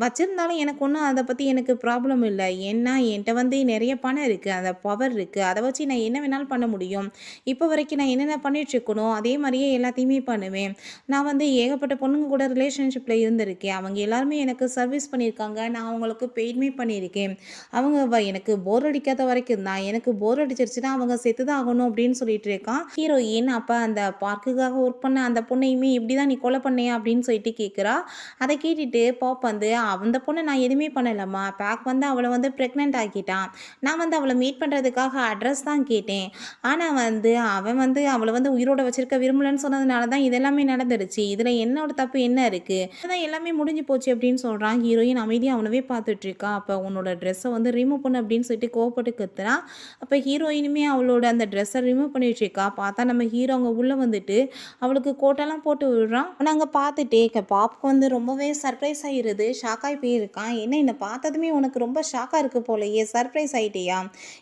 வச்சிருந்தாலும் எனக்கு ஒண்ணும் அத பத்தி எனக்கு ப்ராப்ளம் இல்ல. ஏன்னா என்ட்ட வந்து நெறைய பணம் இருக்கு. அந்த பவர் இருக்கு. அத வச்சு நான் என்ன வேணாலும் பண்ண முடியும். இப்ப வரைக்கும் நான் என்னென்ன பண்ணிட்டு இருக்கனோ, அதே மாரியே எல்லாத்தையுமே பண்ணுவேன். நான் வந்து ஏகப்பட்ட பொண்ணுங்க கூட ரிலேஷன்ஷிப்ல இருந்திருக்கேன். அவங்க எல்லாருமே எனக்கு சர்வீஸ் பண்ணியிருக்காங்க. நான் அவங்களுக்கு பெய்டுமே பண்ணியிருக்கேன். அவங்க எனக்கு போர் அடிக்காத வரைக்கும் தான். எனக்கு போர் அடிச்சிருச்சுன்னா அவங்க செத்து தான் ஆகணும்" அப்படின்னு சொல்லிட்டு இருக்கான். ஹீரோயின், "அப்ப அந்த பார்க்குக்காக ஒர்க் பண்ண அந்த பொண்ணையுமே இப்படி தான் நீ கொலை பண்ணியா?" அப்படின்னு சொல்லிட்டு கேட்கிறா. அத கேட்டுட்டு பாப் வந்து, "அந்த பொண்ண நான் எதுவுமே பண்ணலம்மா. பேக் வந்து அவள வந்து பிரெக்னன்ட் ஆக்கிட்டான். நான் வந்து அவள மீட் பண்றதுக்காக அட்ரஸ் தான் கேட்டேன். ஆனா வந்து அவன் வந்து அவள வந்து உயிரோட வச்சிருக்க விரும்பலன்னு சொன்னதுனால தான் இது எல்லாமே நடந்துருச்சு. இதுல என்னோட தப்பு என்ன இருக்கு? அதான் எல்லாமே முடிஞ்சு போச்சு" அப்படின்னு சொல்றான். ஹீரோயின் அமைதியா அவனவே பார்த்துட்டு இருக்கா. அப்ப, "உன்னோட ட்ரெஸ்ஸ வந்து ரிமூவ் பண்ணு" அப்படின்னு சொல்லிட்டு கோவப்பட்டு கத்துறா. அப்ப ஹீரோயினுமே அவளோட அந்த ட்ரெஸ்ஸ ரிமூவ் பண்ணிட்டு இருக்கா. பார்த்தா நம்ம ஹீரோ அங்க உள்ள வந்துட்டு அவளுக்கு கோட்டெல்லாம் போட்டு விடுறான். ஆனா அங்க பார்த்துட்டே பாப்க்கு வந்து ரொம்பவே சர்ப்ரைஸ் ஆயிருது. ஷாக் ஆயி போயிருக்கான். "என்ன என்ன பார்த்ததுமே உனக்கு ரொம்ப ஷாக்கா இருக்கு போலயே! சர்ப்ரைஸ் ஆயிட்டியா?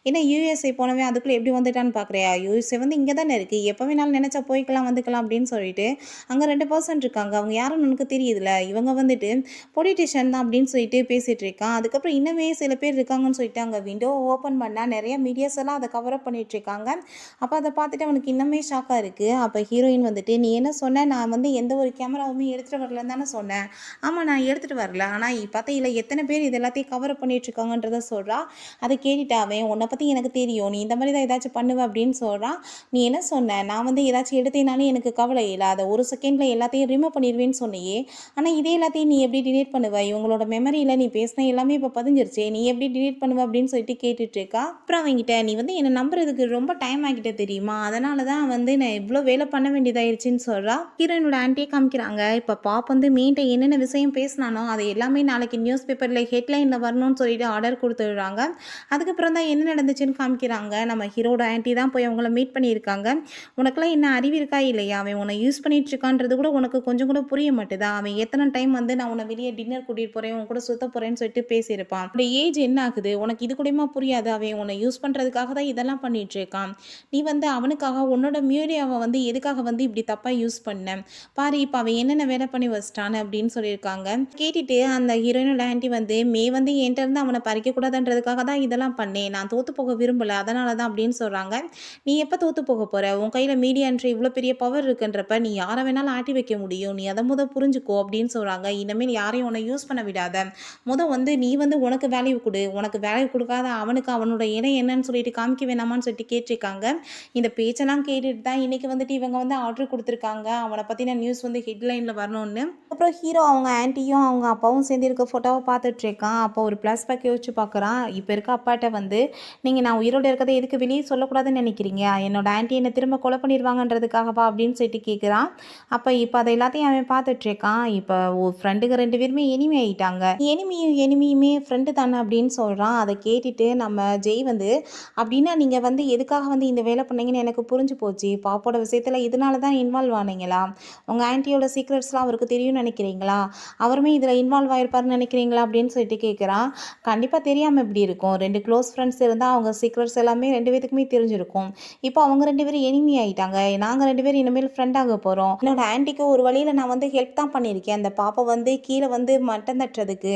என்ன யுஎஸ்ஏ போனவன் அதுக்குள்ள எப்படி வந்துட்டான்னு பார்க்குறியா? யுஎஸ்ஏ வந்து இங்க தானே இருக்கு. எப்ப வேணாலும் நெனச்சா போய்க்கலாம், வந்துக்கலாம்" அப்படின்னு சொல்லிட்டு, "அங்க 2 பெர்சன் இருக்காங்க. அவங்க யாருன்னு உனக்கு தெரியுதுல்ல. இவங்க வந்துட்டு பொலிட்டீஷியன் தான்" அப்படின்னு சொல்லிட்டு பேசிட்டு இருக்கான். அதுக்கப்புறம் இன்னுமே சில பேர் இருக்காங்கன்னு சொல்லிட்டு அங்க விண்டோவ ஓப்பன் பண்ணா நெறைய மீடியாஸ் எல்லாம் அத கவர் அப் பண்ணிட்டு இருக்காங்க. அப்ப அத பார்த்துட்டு அவனுக்கு இன்னுமே ஷாக்கா இருக்கு. அப்ப ஹீரோயின் வந்துட்டு, "நீ என்ன சொன்ன? நான் வந்து எந்த ஒரு கேமராவுமே எடுத்துட்டு வரலன்னு தானே சொன்னேன்." "ஆமா, நான் எடுத்துட்டு வரல. ஆனா பாத்தீங்களா எத்தன பேர் இது எல்லாத்தையும் கவர் அப் பண்ணிட்டு இருக்காங்கன்றத" சொல்றா. அத கேட்டுட்டு அவன், "உன்ன பத்தி எனக்கு தெரியும். நீ இந்த மாரி தான் ஏதாச்சும் பண்ணுவ" அப்படின்னு சொல்றான். "நீ என்ன சொன்ன? நான் வந்து ஏதாச்சும் எடுத்தேனாலும் எனக்கு கவலை இல்ல. அத ஒரு செகண்ட்ல எல்லாத்தையும் ரிமூவ் பண்ணிருவேன்னு சொன்னியே. ஆனா இதே எல்லாத்தையும் நீ எப்படி டிலீட் பண்ணுவ? இவங்களோட மெமரியில நீ பேசின எல்லாமே இப்ப பதிஞ்சிருச்சே. நீ எப்படி டிலீட் பண்ணுவ?" அப்படின்னு சொல்லிட்டு கேட்டுட்டு இருக்கா. அப்புறம் அவன்கிட்ட, "நீ வந்து என்ன நம்புறதுக்கு ரொம்ப டைம் ஆகிட்ட தெரியுமா? அதனால தான் வந்து நான் இவ்ளோ வேலை பண்ண வேண்டியதாயிருச்சுன்னு" சொல்றா. ஹீரோயினோட ஆன்ட்டியே காமிக்கிறாங்க. இப்ப பாப் வந்து மீன்ட்ட என்னென்ன விஷயம் பேசினானோ, அது எல்லாமே நாளைக்கு நியூஸ் பேப்பர்ல ஹெட்லைன்ல வரணும்னு சொல்லிட்டு ஆர்டர் குடுத்துடுறாங்க. அதுக்கப்புறம் தான் என்ன நடந்துச்சுன்னு காமிக்கிறாங்க. நம்ம ஹீரோட ஆன்ட்டி தான் போய் அவங்கள மீட் பண்ணியிருக்காங்க. "உனக்கெல்லாம் என்ன அறிவு இருக்கா இல்லையா? அவன் உன்ன யூஸ் பண்ணிட்டு இருக்கான்றது கூட உனக்கு கொஞ்சம் கூட புரிய மாட்டுதா? அவன் எத்தன டைம் வந்து நான் உன்ன வெளிய டின்னர் கூட்டிட்டு போறேன்" போகிறேன், உன் கூட சுத்த போகிறேன்னு சொல்லிட்டு பேசியிருப்பான். அந்த ஏஜ் என்ன ஆகுது உனக்கு, இது கூடயுமா புரியாது? அவன் உன்னை யூஸ் பண்ணுறதுக்காக தான் இதெல்லாம் பண்ணிட்டு இருக்கான். நீ வந்து அவனுக்காக உன்னோட மீடியாவை வந்து எதுக்காக வந்து இப்படி தப்பாக யூஸ் பண்ண பாரு, இப்போ அவன் என்னென்ன வேலை பண்ணி வச்சிட்டான்னு அப்படின்னு சொல்லியிருக்காங்க. கேட்டுட்டு அந்த ஹீரோயினோட ஆன்ட்டி வந்து வந்து என்கிட்ட இருந்து அவனை பறிக்கக்கூடாதுன்றதுக்காக தான் இதெல்லாம் பண்ணேன், நான் தோற்று போக விரும்பலை, அதனால தான் அப்படின்னு சொல்கிறாங்க. நீ எப்போ தோற்று போக போகிற? உன் கையில் மீடியான்ற இவ்வளோ பெரிய பவர் இருக்குன்றப்ப நீ யாரை வேணாலும் ஆட்டி வைக்க முடியும், நீ அதை புரிஞ்சுக்கோ அப்படின்னு சொல்கிறாங்க. இனிமேல் யாரையும் உன்னை யூஸ் பண்ண விடாத, வந்து நீ வந்து உனக்கு வேல்யூ கொடு, உனக்கு வேல்யூ கொடுக்காத அவனுக்கு அவனோட இடம் என்னன்னு சொல்லிட்டு காமிக்க வேணாமான்னு சொல்லிட்டு கேட்டிருக்காங்க. இந்த பேச்செல்லாம் கேட்டுட்டு தான் இன்றைக்கி வந்துட்டு இவங்க வந்து ஆர்டர் கொடுத்துருக்காங்க அவனை பற்றின நியூஸ் வந்து ஹெட்லைனில் வரணும்னு. அப்புறம் ஹீரோ அவங்க ஆன்ட்டியும் அவங்க அப்பாவும் சேர்ந்து இருக்க ஃபோட்டோவை பார்த்துட்ருக்கான். அப்போ ஒரு ப்ளஸ் பேக் யோசிச்சு பார்க்குறான். இப்போ இருக்க அப்பாட்ட வந்து நீங்கள் நான் உயிரோடு இருக்கிறத எதுக்கு வெளியே சொல்லக்கூடாதுன்னு நினைக்கிறீங்க, என்னோட ஆன்ட்டி என்னை திரும்ப கொலை பண்ணிடுவாங்கன்றதுக்காகவா அப்படின்னு சொல்லிட்டு கேட்குறான். இப்போ அதை எல்லாத்தையும் அவன் பார்த்துட்ருக்கான். இப்போ ஃப்ரெண்டுங்க 2 பேருமே எனிமி ஆகிட்டாங்க. எனிமியுமே ஃப்ரெண்டு தானே அப்படின்னு சொல்கிறான். அதை கேட்டுட்டு நம்ம ஜெய் வந்து அப்படின்னா நீங்கள் வந்து எதுக்காக வந்து இந்த வேலை பண்ணீங்கன்னு எனக்கு புரிஞ்சு போச்சு, பாப்போட விஷயத்தில் இதனால தான் இன்வால்வ் ஆனீங்களா, உங்கள் ஆன்ட்டியோட சீக்ரெட்ஸ்லாம் அவருக்கு தெரியும்னு நினைக்கிறீங்களா, அவருமே இதில் இன்வால்வ் ஆகிருப்பாருன்னு நினைக்கிறீங்களா அப்படின்னு சொல்லிட்டு கேட்குறான். கண்டிப்பாக தெரியாமல் எப்படி இருக்கும், 2 க்ளோஸ் ஃப்ரெண்ட்ஸ் இருந்தால் அவங்க சீக்ரெட்ஸ் எல்லாமே 2 பேத்துக்குமே தெரிஞ்சிருக்கும். இப்போ அவங்க 2 பேரும் எனிமி ஆகிட்டாங்க, நாங்கள் 2 பேரும் இனிமேல் ஃப்ரெண்ட் ஆக போகிறோம். என்னோட ஆன்ட்டிக்கு ஒரு வழியில் நான் வந்து ஹெல்ப் தான் பண்ணியிருக்கேன், அந்த பாப்பா வந்து கீழே வந்து மட்டம் தட்டுறதுக்கு.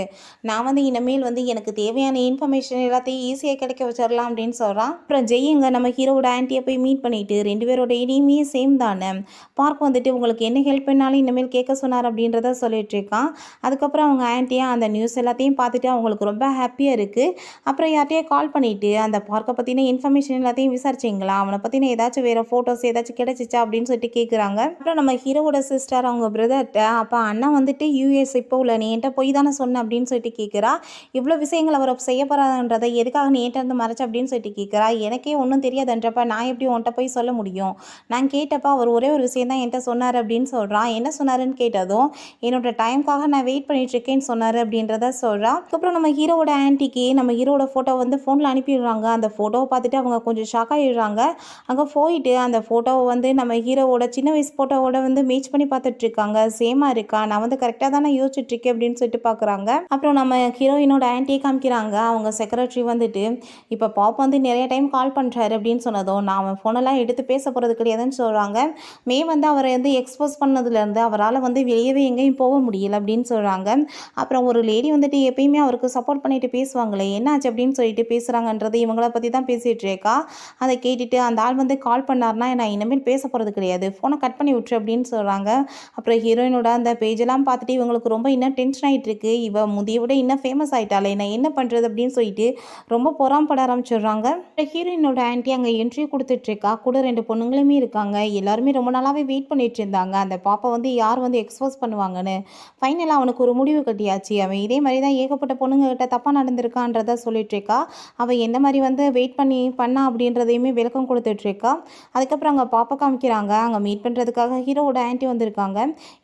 நான் வந்து இனிமேல் வந்து எனக்கு தேவையான இன்ஃபர்மேஷன் எல்லாத்தையும் ஈஸியாக கிடைக்க வச்சிடலாம் அப்படின்னு சொல்கிறான். அப்புறம் ஜெய்யுங்க நம்ம ஹீரோட ஆன்ட்டியை போய் மீட் பண்ணிட்டு 2 பேரோட எனிமே சேம் தானே, பார்க் வந்துட்டு உங்களுக்கு என்ன ஹெல்ப் பண்ணாலும் இனிமேல் கேட்க சொன்னார் அப்படின்றத சொல்லிட்டு இருக்கான். அதுக்கப்புறம் அவங்க ஆன்ட்டியாக அந்த நியூஸ் எல்லாத்தையும் பார்த்துட்டு அவங்களுக்கு ரொம்ப ஹாப்பியாக இருக்குது. அப்புறம் யார்ட்டையே கால் பண்ணிவிட்டு அந்த பார்க்கை பற்றின இன்ஃபர்மேஷன் எல்லாத்தையும் விசாரிச்சிங்களா, அவனை பற்றின ஏதாச்சும் வேறு ஃபோட்டோஸ் ஏதாச்சும் கிடைச்சிச்சா அப்படின்னு சொல்லிட்டு கேட்குறாங்க. அப்புறம் நம்ம ஹீரோவோட சிஸ்டர் அவங்க பிரதர்கிட்ட அப்போ அண்ணா வந்துட்டு யூஎஸ் இப்போ உள்ள நீ என்கிட்ட போய் தானே சொன்ன அப்படின்னு சொல்லிட்டு கேட்குறா. இவ்வளோ விஷயங்கள் அவரை செய்ய போகிறான்றதை எதுக்காக நீ என்கிட்ட இருந்து மறைச்ச அப்படின்னு சொல்லிட்டு கேட்குறா. எனக்கே ஒன்றும் தெரியாதுன்றப்ப நான் எப்படி உன்கிட்ட போய் சொல்ல முடியும், நான் கேட்டப்ப அவர் ஒரே ஒரு விஷயம் தான் என்கிட்ட சொன்னார் அப்படின்னு சொல்கிறான். என்ன சொன்னாருன்னு கேட்டதும் என்னோட டைமுக்காக நான் வெயிட் பண்ணிட்டு இருக்கேன்னு சொன்னார் அப்படின்றத சொல்கிறா. அதுக்கப்புறம் நம்ம ஹீரோவோட ஆன்ட்டிக்கு நம்ம ஹீரோட ஃபோட்டோ வந்து ஃபோனில் அனுப்பிடுறாங்க. அந்த ஃபோட்டோவை பார்த்துட்டு அவங்க கொஞ்சம் ஷாக் ஆகிடுறாங்க. அங்கே போயிட்டு அந்த ஃபோட்டோவை வந்து நம்ம ஹீரோவோட சின்ன வயசு ஃபோட்டோவோட வந்து மேட்ச் பண்ணி பார்த்துட்டு இருக்காங்க. சேமாக இருக்கா, நான் வந்து கரெக்டாக தான் யோசிச்சுட்டு இருக்கேன் அப்படின்னு சொல்லிட்டு பார்க்குறாங்க. அப்புறம் நம்ம ஹீரோயினோட ஆன்ட்டியை காமிக்கிறாங்க. அவங்க செக்ரட்டரி வந்துட்டு இப்போ பாப் வந்து நிறைய டைம் கால் பண்ணுறாரு அப்படின்னு சொன்னதும் நான் அவன் ஃபோனெல்லாம் எடுத்து பேச போகிறது கிடையாதுன்னு சொல்கிறாங்க. வந்து அவரை வந்து எக்ஸ்போஸ் பண்ணதுலேருந்து அவரால் வந்து வெளியவே எங்கேயும் போக முடியல அப்படின்னு சொல்கிறாங்க. அப்புறம் ஒரு லேடி வந்துட்டு எப்பயுமே அவருக்கு சப்போர்ட் பண்ணிட்டு பேசுவாங்களே என்னாச்சு அப்படின்னு சொல்லிட்டு பேசுகிறாங்கன்றது இவங்கள பற்றி தான் பேசிகிட்டு இருக்கா. அதை கேட்டுட்டு அந்த ஆள் வந்து கால் பண்ணார்னா நான் இனிமேல் பேச போகிறது கிடையாது, ஃபோனை கட் பண்ணி விட்டுரு அப்படின்னு சொல்கிறாங்க. அப்புறம் ஹீரோயினோட அந்த பேஜெல்லாம் பார்த்துட்டு இவங்களுக்கு ரொம்ப இன்னும் டென்ஷன் ஆகிட்டு இருக்கு. இவ முதிய விட இன்னும் ஃபேமஸ் ஆகிட்டாலே, நான் என்ன பண்ணுறது அப்படின்னு சொல்லிட்டு ரொம்ப பொறாமப்பட ஆரம்பிச்சிடுறாங்க. ஹீரோயினோட ஆன்ட்டி அங்கே என்ட்ரி கொடுத்துட்ருக்கா. கூட 2 பொண்ணுங்களுமே இருக்காங்க. எல்லாருமே ரொம்ப நாளாகவே வெயிட் பண்ணிட்டு இருந்தாங்க அந்த பாப்பா வந்து யார் வந்து எக்ஸ்போஸ் பண்ணுவாங்கன்னு. ஃபைனலாக அவனுக்கு ஒரு முடிவு கட்டியாச்சு. அவன் இதே மாதிரி தான் ஏகப்பட்ட பொண்ணுங்ககிட்ட தப்பாக நடந்திருக்கான்றத சொல்லிட்டுருக்கா. அவள் எந்த மாதிரி வந்து வெயிட் பண்ணா அப்படின்றதையுமே விளக்கம் கொடுத்துட்ருக்கா. அதுக்கப்புறம் அங்கே பாப்பா காமிக்கிறாங்க. அங்கே மீட் பண்ணுறதுக்காக ஹீரோவோட ஆன்ட்டி வந்திருக்காங்க.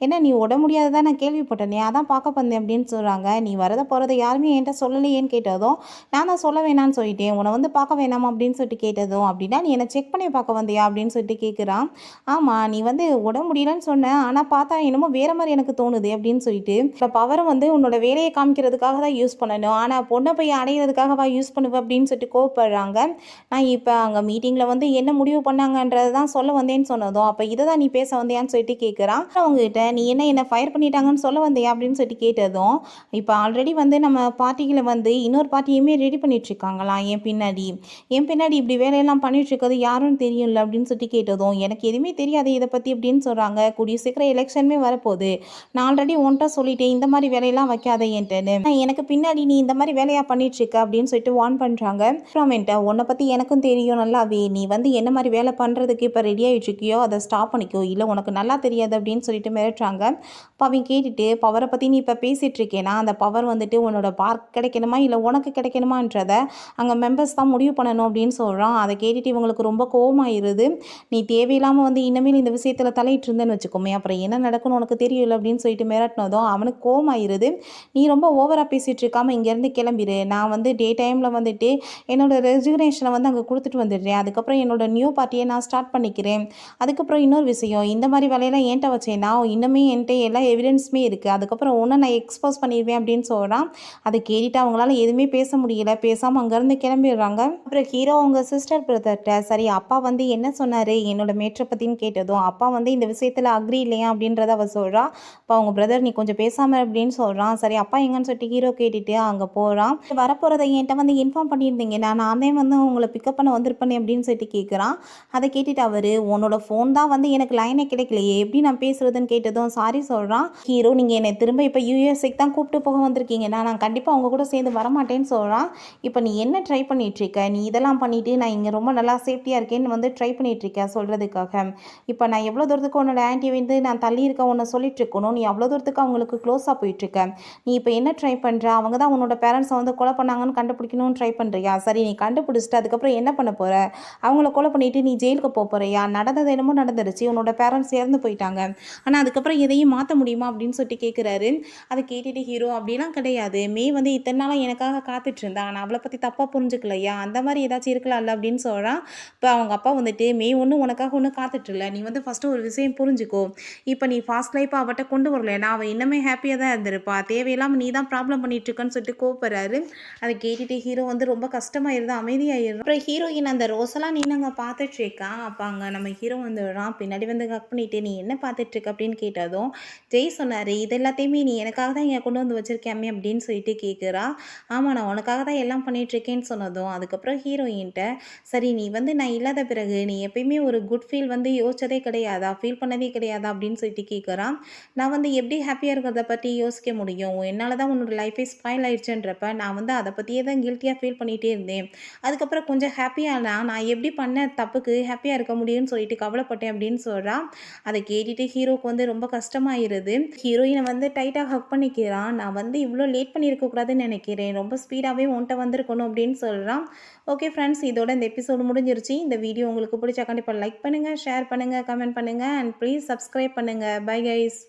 என்ன நீ உட முடியாததான் நான் கேள்விப்பட்டேனே, அதான் பார்க்க வந்தேன் அப்படின்னு சொல்கிறாங்க. நீ வரதை போகிறத யாருமே என்கிட்ட சொல்லலையேன்னு கேட்டதும் நான் தான் சொல்ல வேணான்னு சொல்லிட்டேன், உன்னை வந்து பார்க்க வேணாமா அப்படின்னு சொல்லிட்டு கேட்டதும் அப்படின்னா நீ என்னை செக் பண்ணி பார்க்க வந்தியா அப்படின்னு சொல்லிட்டு கேட்குறான். ஆமாம் நீ வந்து உட முடியலன்னு சொன்னேன், ஆனால் பார்த்தா என்னமோ வேறு மாதிரி எனக்கு தோணுது அப்படின்னு சொல்லிட்டு இப்போ பவரை வந்து உன்னோட வேலையை காமிக்கிறதுக்காக தான் யூஸ் பண்ணணும், ஆனால் பொண்ணை போய் அடையிறதுக்காகவா யூஸ் பண்ணுவேன் அப்படின்னு சொல்லிட்டு கோவப்படுறாங்க. நான் இப்போ அங்கே மீட்டிங்கில் வந்து என்ன முடிவு பண்ணாங்கன்றது தான் சொல்ல வந்தேன்னு சொன்னதும் அப்போ இதை தான் நீ பேச வந்தியான்னு சொல்லிட்டு கேட்குறான். அவங்ககிட்ட நீ என்னை ஃபயர் பண்ணிட்டாங்கன்னு சொல்ல வந்தியா அப்படின்னு சொல்லிட்டு கேட்டதும் இப்போ ஆல்ரெடி வந்து நம்ம பார்ட்டிகளை வந்து இன்னொரு பார்ட்டியுமே ரெடி பண்ணிட்டுருக்காங்களாம் என் பின்னாடி இப்படி வேலையெல்லாம் பண்ணிட்டுருக்கிறது யாருன்னு தெரியும்ல அப்படின்னு சொல்லிட்டு கேட்டதும் எனக்கு எதுவுமே தெரியாது இதை பற்றி அப்படின்னு சொல்கிறாங்க. கூடிய சீக்கிரம் எலெக்ஷனுமே வரப்போகுது, நான் ஆல்ரெடி ஒன்ட்டா சொல்லிட்டேன் இந்த மாதிரி வேலையெல்லாம் வைக்காத என்கிட்டன்னு, எனக்கு பின்னாடி நீ இந்த மாதிரி வேலையாக பண்ணிட்டுருக்க அப்படின்னு சொல்லிட்டு வார்ன் பண்ணுறாங்க. அப்புறம் உன்னை பற்றி எனக்கும் தெரியும் நல்லாவே, நீ வந்து என்ன மாதிரி வேலை பண்ணுறதுக்கு இப்போ ரெடி ஆகிட்டு இருக்கியோ அதை ஸ்டாப் பண்ணிக்கோ, இல்லை உனக்கு நல்லா தெரியாது அப்படின்னு சொல்லிட்டு மிரட்டுறாங்க. இப்போ அவன் கேட்டுட்டு பவரை பற்றி நீ இப்போ பேசிகிட்டு இருக்கேன்னா அந்த பவர் வந்துட்டு உன்னோட பார்க் கிடைக்கணுமா இல்லை உனக்கு கிடைக்கணுமான்றத அங்கே மெம்பர்ஸ் தான் முடிவு பண்ணணும் அப்படின்னு சொல்கிறான். அதை கேட்டுட்டு இவங்களுக்கு ரொம்ப கோவமாயிருது. நீ தேவையில்லாமல் வந்து இனிமேல் இந்த விஷயத்தில் தலையிட்டு இருந்தேன்னு வச்சுக்கோமே அப்புறம் என்ன நடக்கும்னு உனக்கு தெரியல அப்படின்னு சொல்லிட்டு மிரட்டினதும் அவனுக்கு கோவமாயிருது. நீ ரொம்ப ஓவராக பேசிகிட்டு இருக்காமல் இங்கேருந்து கிளம்பிடு, நான் வந்து டே டைமில் வந்துட்டு என்னோடய ரெசிக்னேஷனை வந்து அங்கே கொடுத்துட்டு வந்துடுறேன், அதுக்கப்புறம் என்னோடய நியூ பார்ட்டியை நான் ஸ்டார்ட் பண்ணிக்கிறேன். அதுக்கப்புறம் இன்னொரு விஷயம், இந்த மாதிரி வேலையெல்லாம் என்கிட்ட வச்சேன்னா இன்னுமே என்கிட்ட எல்லா எவிடன்ஸுமே இருக்குது, அதுக்கப்புறம் ஒன்று நான் எக்ஸ்போஸ் டைவர்ஸ் பண்ணிடுவேன் அப்படின்னு சொல்கிறான். அதை கேட்டுட்டு அவங்களால எதுவுமே பேச முடியல, பேசாமல் அங்கேருந்து கிளம்பிடுறாங்க. அப்புறம் ஹீரோ அவங்க சிஸ்டர் பிரதர்கிட்ட சரி அப்பா வந்து என்ன சொன்னார் என்னோட மேட்ரை பற்றின்னு கேட்டதும் அப்பா வந்து இந்த விஷயத்தில் அக்ரி இல்லையா அப்படின்றத அவள் சொல்கிறா. அப்போ அவங்க பிரதர் நீ கொஞ்சம் பேசாமல் அப்படின்னு சொல்கிறான். சரி அப்பா எங்கன்னு சொல்லிட்டு ஹீரோ கேட்டுட்டு அங்கே போகிறான். வரப்போகிறத என்கிட்ட வந்து இன்ஃபார்ம் பண்ணியிருந்தீங்க, நானே வந்து உங்களை பிக்கப் பண்ண வந்திருப்பேன் அப்படின்னு சொல்லிட்டு கேட்குறான். அதை கேட்டுட்டு அவர் உன்னோட ஃபோன் தான் வந்து எனக்கு லைனே கிடைக்கலையே எப்படி நான் பேசுறதுன்னு கேட்டதும் சாரி சொல்கிறான். ஹீரோ நீங்கள் என்னை திரும்ப இப்போ யூஎஸ்ஏக்கு தான் கூப்பிட்டு போக வந்திருக்கீங்க, நான் கண்டிப்பாக அவங்க கூட சேர்ந்து வரமாட்டேன்னு சொல்கிறான். இப்போ நீ என்ன ட்ரை பண்ணிகிட்ருக்க, நீ இதெல்லாம் பண்ணிவிட்டு நான் இங்கே ரொம்ப நல்லா சேஃப்டியாக இருக்கேன்னு வந்து ட்ரை பண்ணிகிட்ருக்கேன் சொல்கிறதுக்காக. இப்போ நான் எவ்வளோ தூரத்துக்கு உன்னோட ஆன்ட்டி வந்து நான் தள்ளி இருக்க உன்னை சொல்லிட்டு இருக்கணும், நீ அவ்வளோ தூரத்துக்கு அவங்களுக்கு க்ளோஸாக போயிட்டுருக்க. நீ இப்போ என்ன ட்ரை பண்ணுற, அவங்க தான் உன்னோட பேரண்ட்ஸை வந்து கொலை பண்ணாங்கன்னு கண்டுபிடிக்கணும்னு ட்ரை பண்ணுறியா? சரி நீ கண்டுபிடிச்சிட்டு அதுக்கப்புறம் என்ன பண்ண போகிற? அவங்கள கொலை பண்ணிவிட்டு நீ ஜெயிலுக்கு போகிறியா? நடந்தது என்னமோ நடந்துருச்சு, உன்னோட பேரண்ட்ஸ் இறந்து போயிட்டாங்க, ஆனால் அதுக்கப்புறம் எதையும் மாற்ற முடியுமா அப்படின்னு சொல்லிட்டு கேட்குறாரு. அதை கேட்டுட்டு ஹீரோ அப்படிலாம் கிடையாது, மே வந்து இத்தனை நாளாக எனக்காக காத்துட்டு இருந்தா, நான் அவளை பற்றி தப்பாக புரிஞ்சுக்கலையா, அந்த மாதிரி ஏதாச்சும் இருக்கலாம்ல அப்படின்னு சொல்கிறான். இப்போ அவங்க அப்பா வந்துட்டு மே ஒன்றும் உனக்காக ஒன்றும் காத்துட்ருல, நீ வந்து ஃபஸ்ட்டு ஒரு விஷயம் புரிஞ்சுக்கோ, இப்போ நீ ஃபாஸ்ட் லைஃப்பாக அவட்ட கொண்டு வரலன்னா அவள் இன்னமே ஹாப்பியாக தான் இருந்திருப்பா, தேவையில்லாமல் நீ தான் ப்ராப்ளம் பண்ணிட்டு இருக்கன்னு சொல்லிட்டு கோவப்படுறாரு. அதை கேட்டுட்டு ஹீரோ வந்து ரொம்ப கஷ்டமாயிருது, அமைதியாயிடுறான். அப்புறம் ஹீரோயின் அந்த ரோஸெல்லாம் நீ நாங்கள் பார்த்துட்டு இருக்கான். அப்போ அங்கே நம்ம ஹீரோ வந்துடுறான். பின்னாடி வந்து கட் பண்ணிட்டு நீ என்ன பார்த்துட்ருக்க அப்படின்னு கேட்டதும் ஜெய் சொன்னார் இது எல்லாத்தையுமே நீ எனக்காக தான் இங்கே கொண்டு வந்து வச்சிருக்கேமே அப்படின்னு சொல்லிட்டு கேட்குறா. ஆமாம் நான் உனக்காக தான் எல்லாம் பண்ணிகிட்ருக்கேன்னு சொன்னதும் அதுக்கப்புறம் ஹீரோயின்ட்ட சரி நீ வந்து நான் இல்லாத பிறகு நீ எப்பயுமே ஒரு குட் ஃபீல் வந்து யோசிச்சதே கிடையாதா, ஃபீல் பண்ணதே கிடையாதா அப்படின்னு சொல்லிட்டு கேட்குறான். நான் வந்து எப்படி ஹாப்பியாக இருக்கிறத பற்றி யோசிக்க முடியும், என்னால் தான் உன்னோட லைஃபே ஸ்பாயில் ஆயிடுச்சுன்றப்ப நான் வந்து அதை பற்றியே தான் கில்ட்டியாக ஃபீல் பண்ணிகிட்டே இருந்தேன். அதுக்கப்புறம் கொஞ்சம் ஹாப்பியானா நான் எப்படி பண்ண தப்புக்கு ஹாப்பியாக இருக்க முடியும்னு சொல்லிட்டு கவலைப்பட்டேன் அப்படின்னு சொல்கிறான். அதை கேட்டுட்டு ஹீரோக்கு வந்து ரொம்ப கஷ்டமாயிருது. ஹீரோயினை வந்து டைட்டாக ஹக் பண்ணிக்கிறான். நான் வந்து இவ்வளோ லேட் பண்ணியிருக்கக்கூடாதுன்னு நினைக்கிறேன், ரொம்ப ஸ்பீடாகவே உன்கிட்ட வந்திருக்கணும் அப்படின்னு சொல்கிறான். ஓகே ஃப்ரெண்ட்ஸ், இதோட இந்த எபிசோடு முடிஞ்சிருச்சு. இந்த வீடியோ உங்களுக்கு பிடிச்சா கண்டிப்பாக லைக் பண்ணுங்கள், ஷேர் பண்ணுங்கள், கமெண்ட் பண்ணுங்கள் அண்ட் ப்ளீஸ் சப்ஸ்கிரைப் பண்ணுங்கள். Bye guys.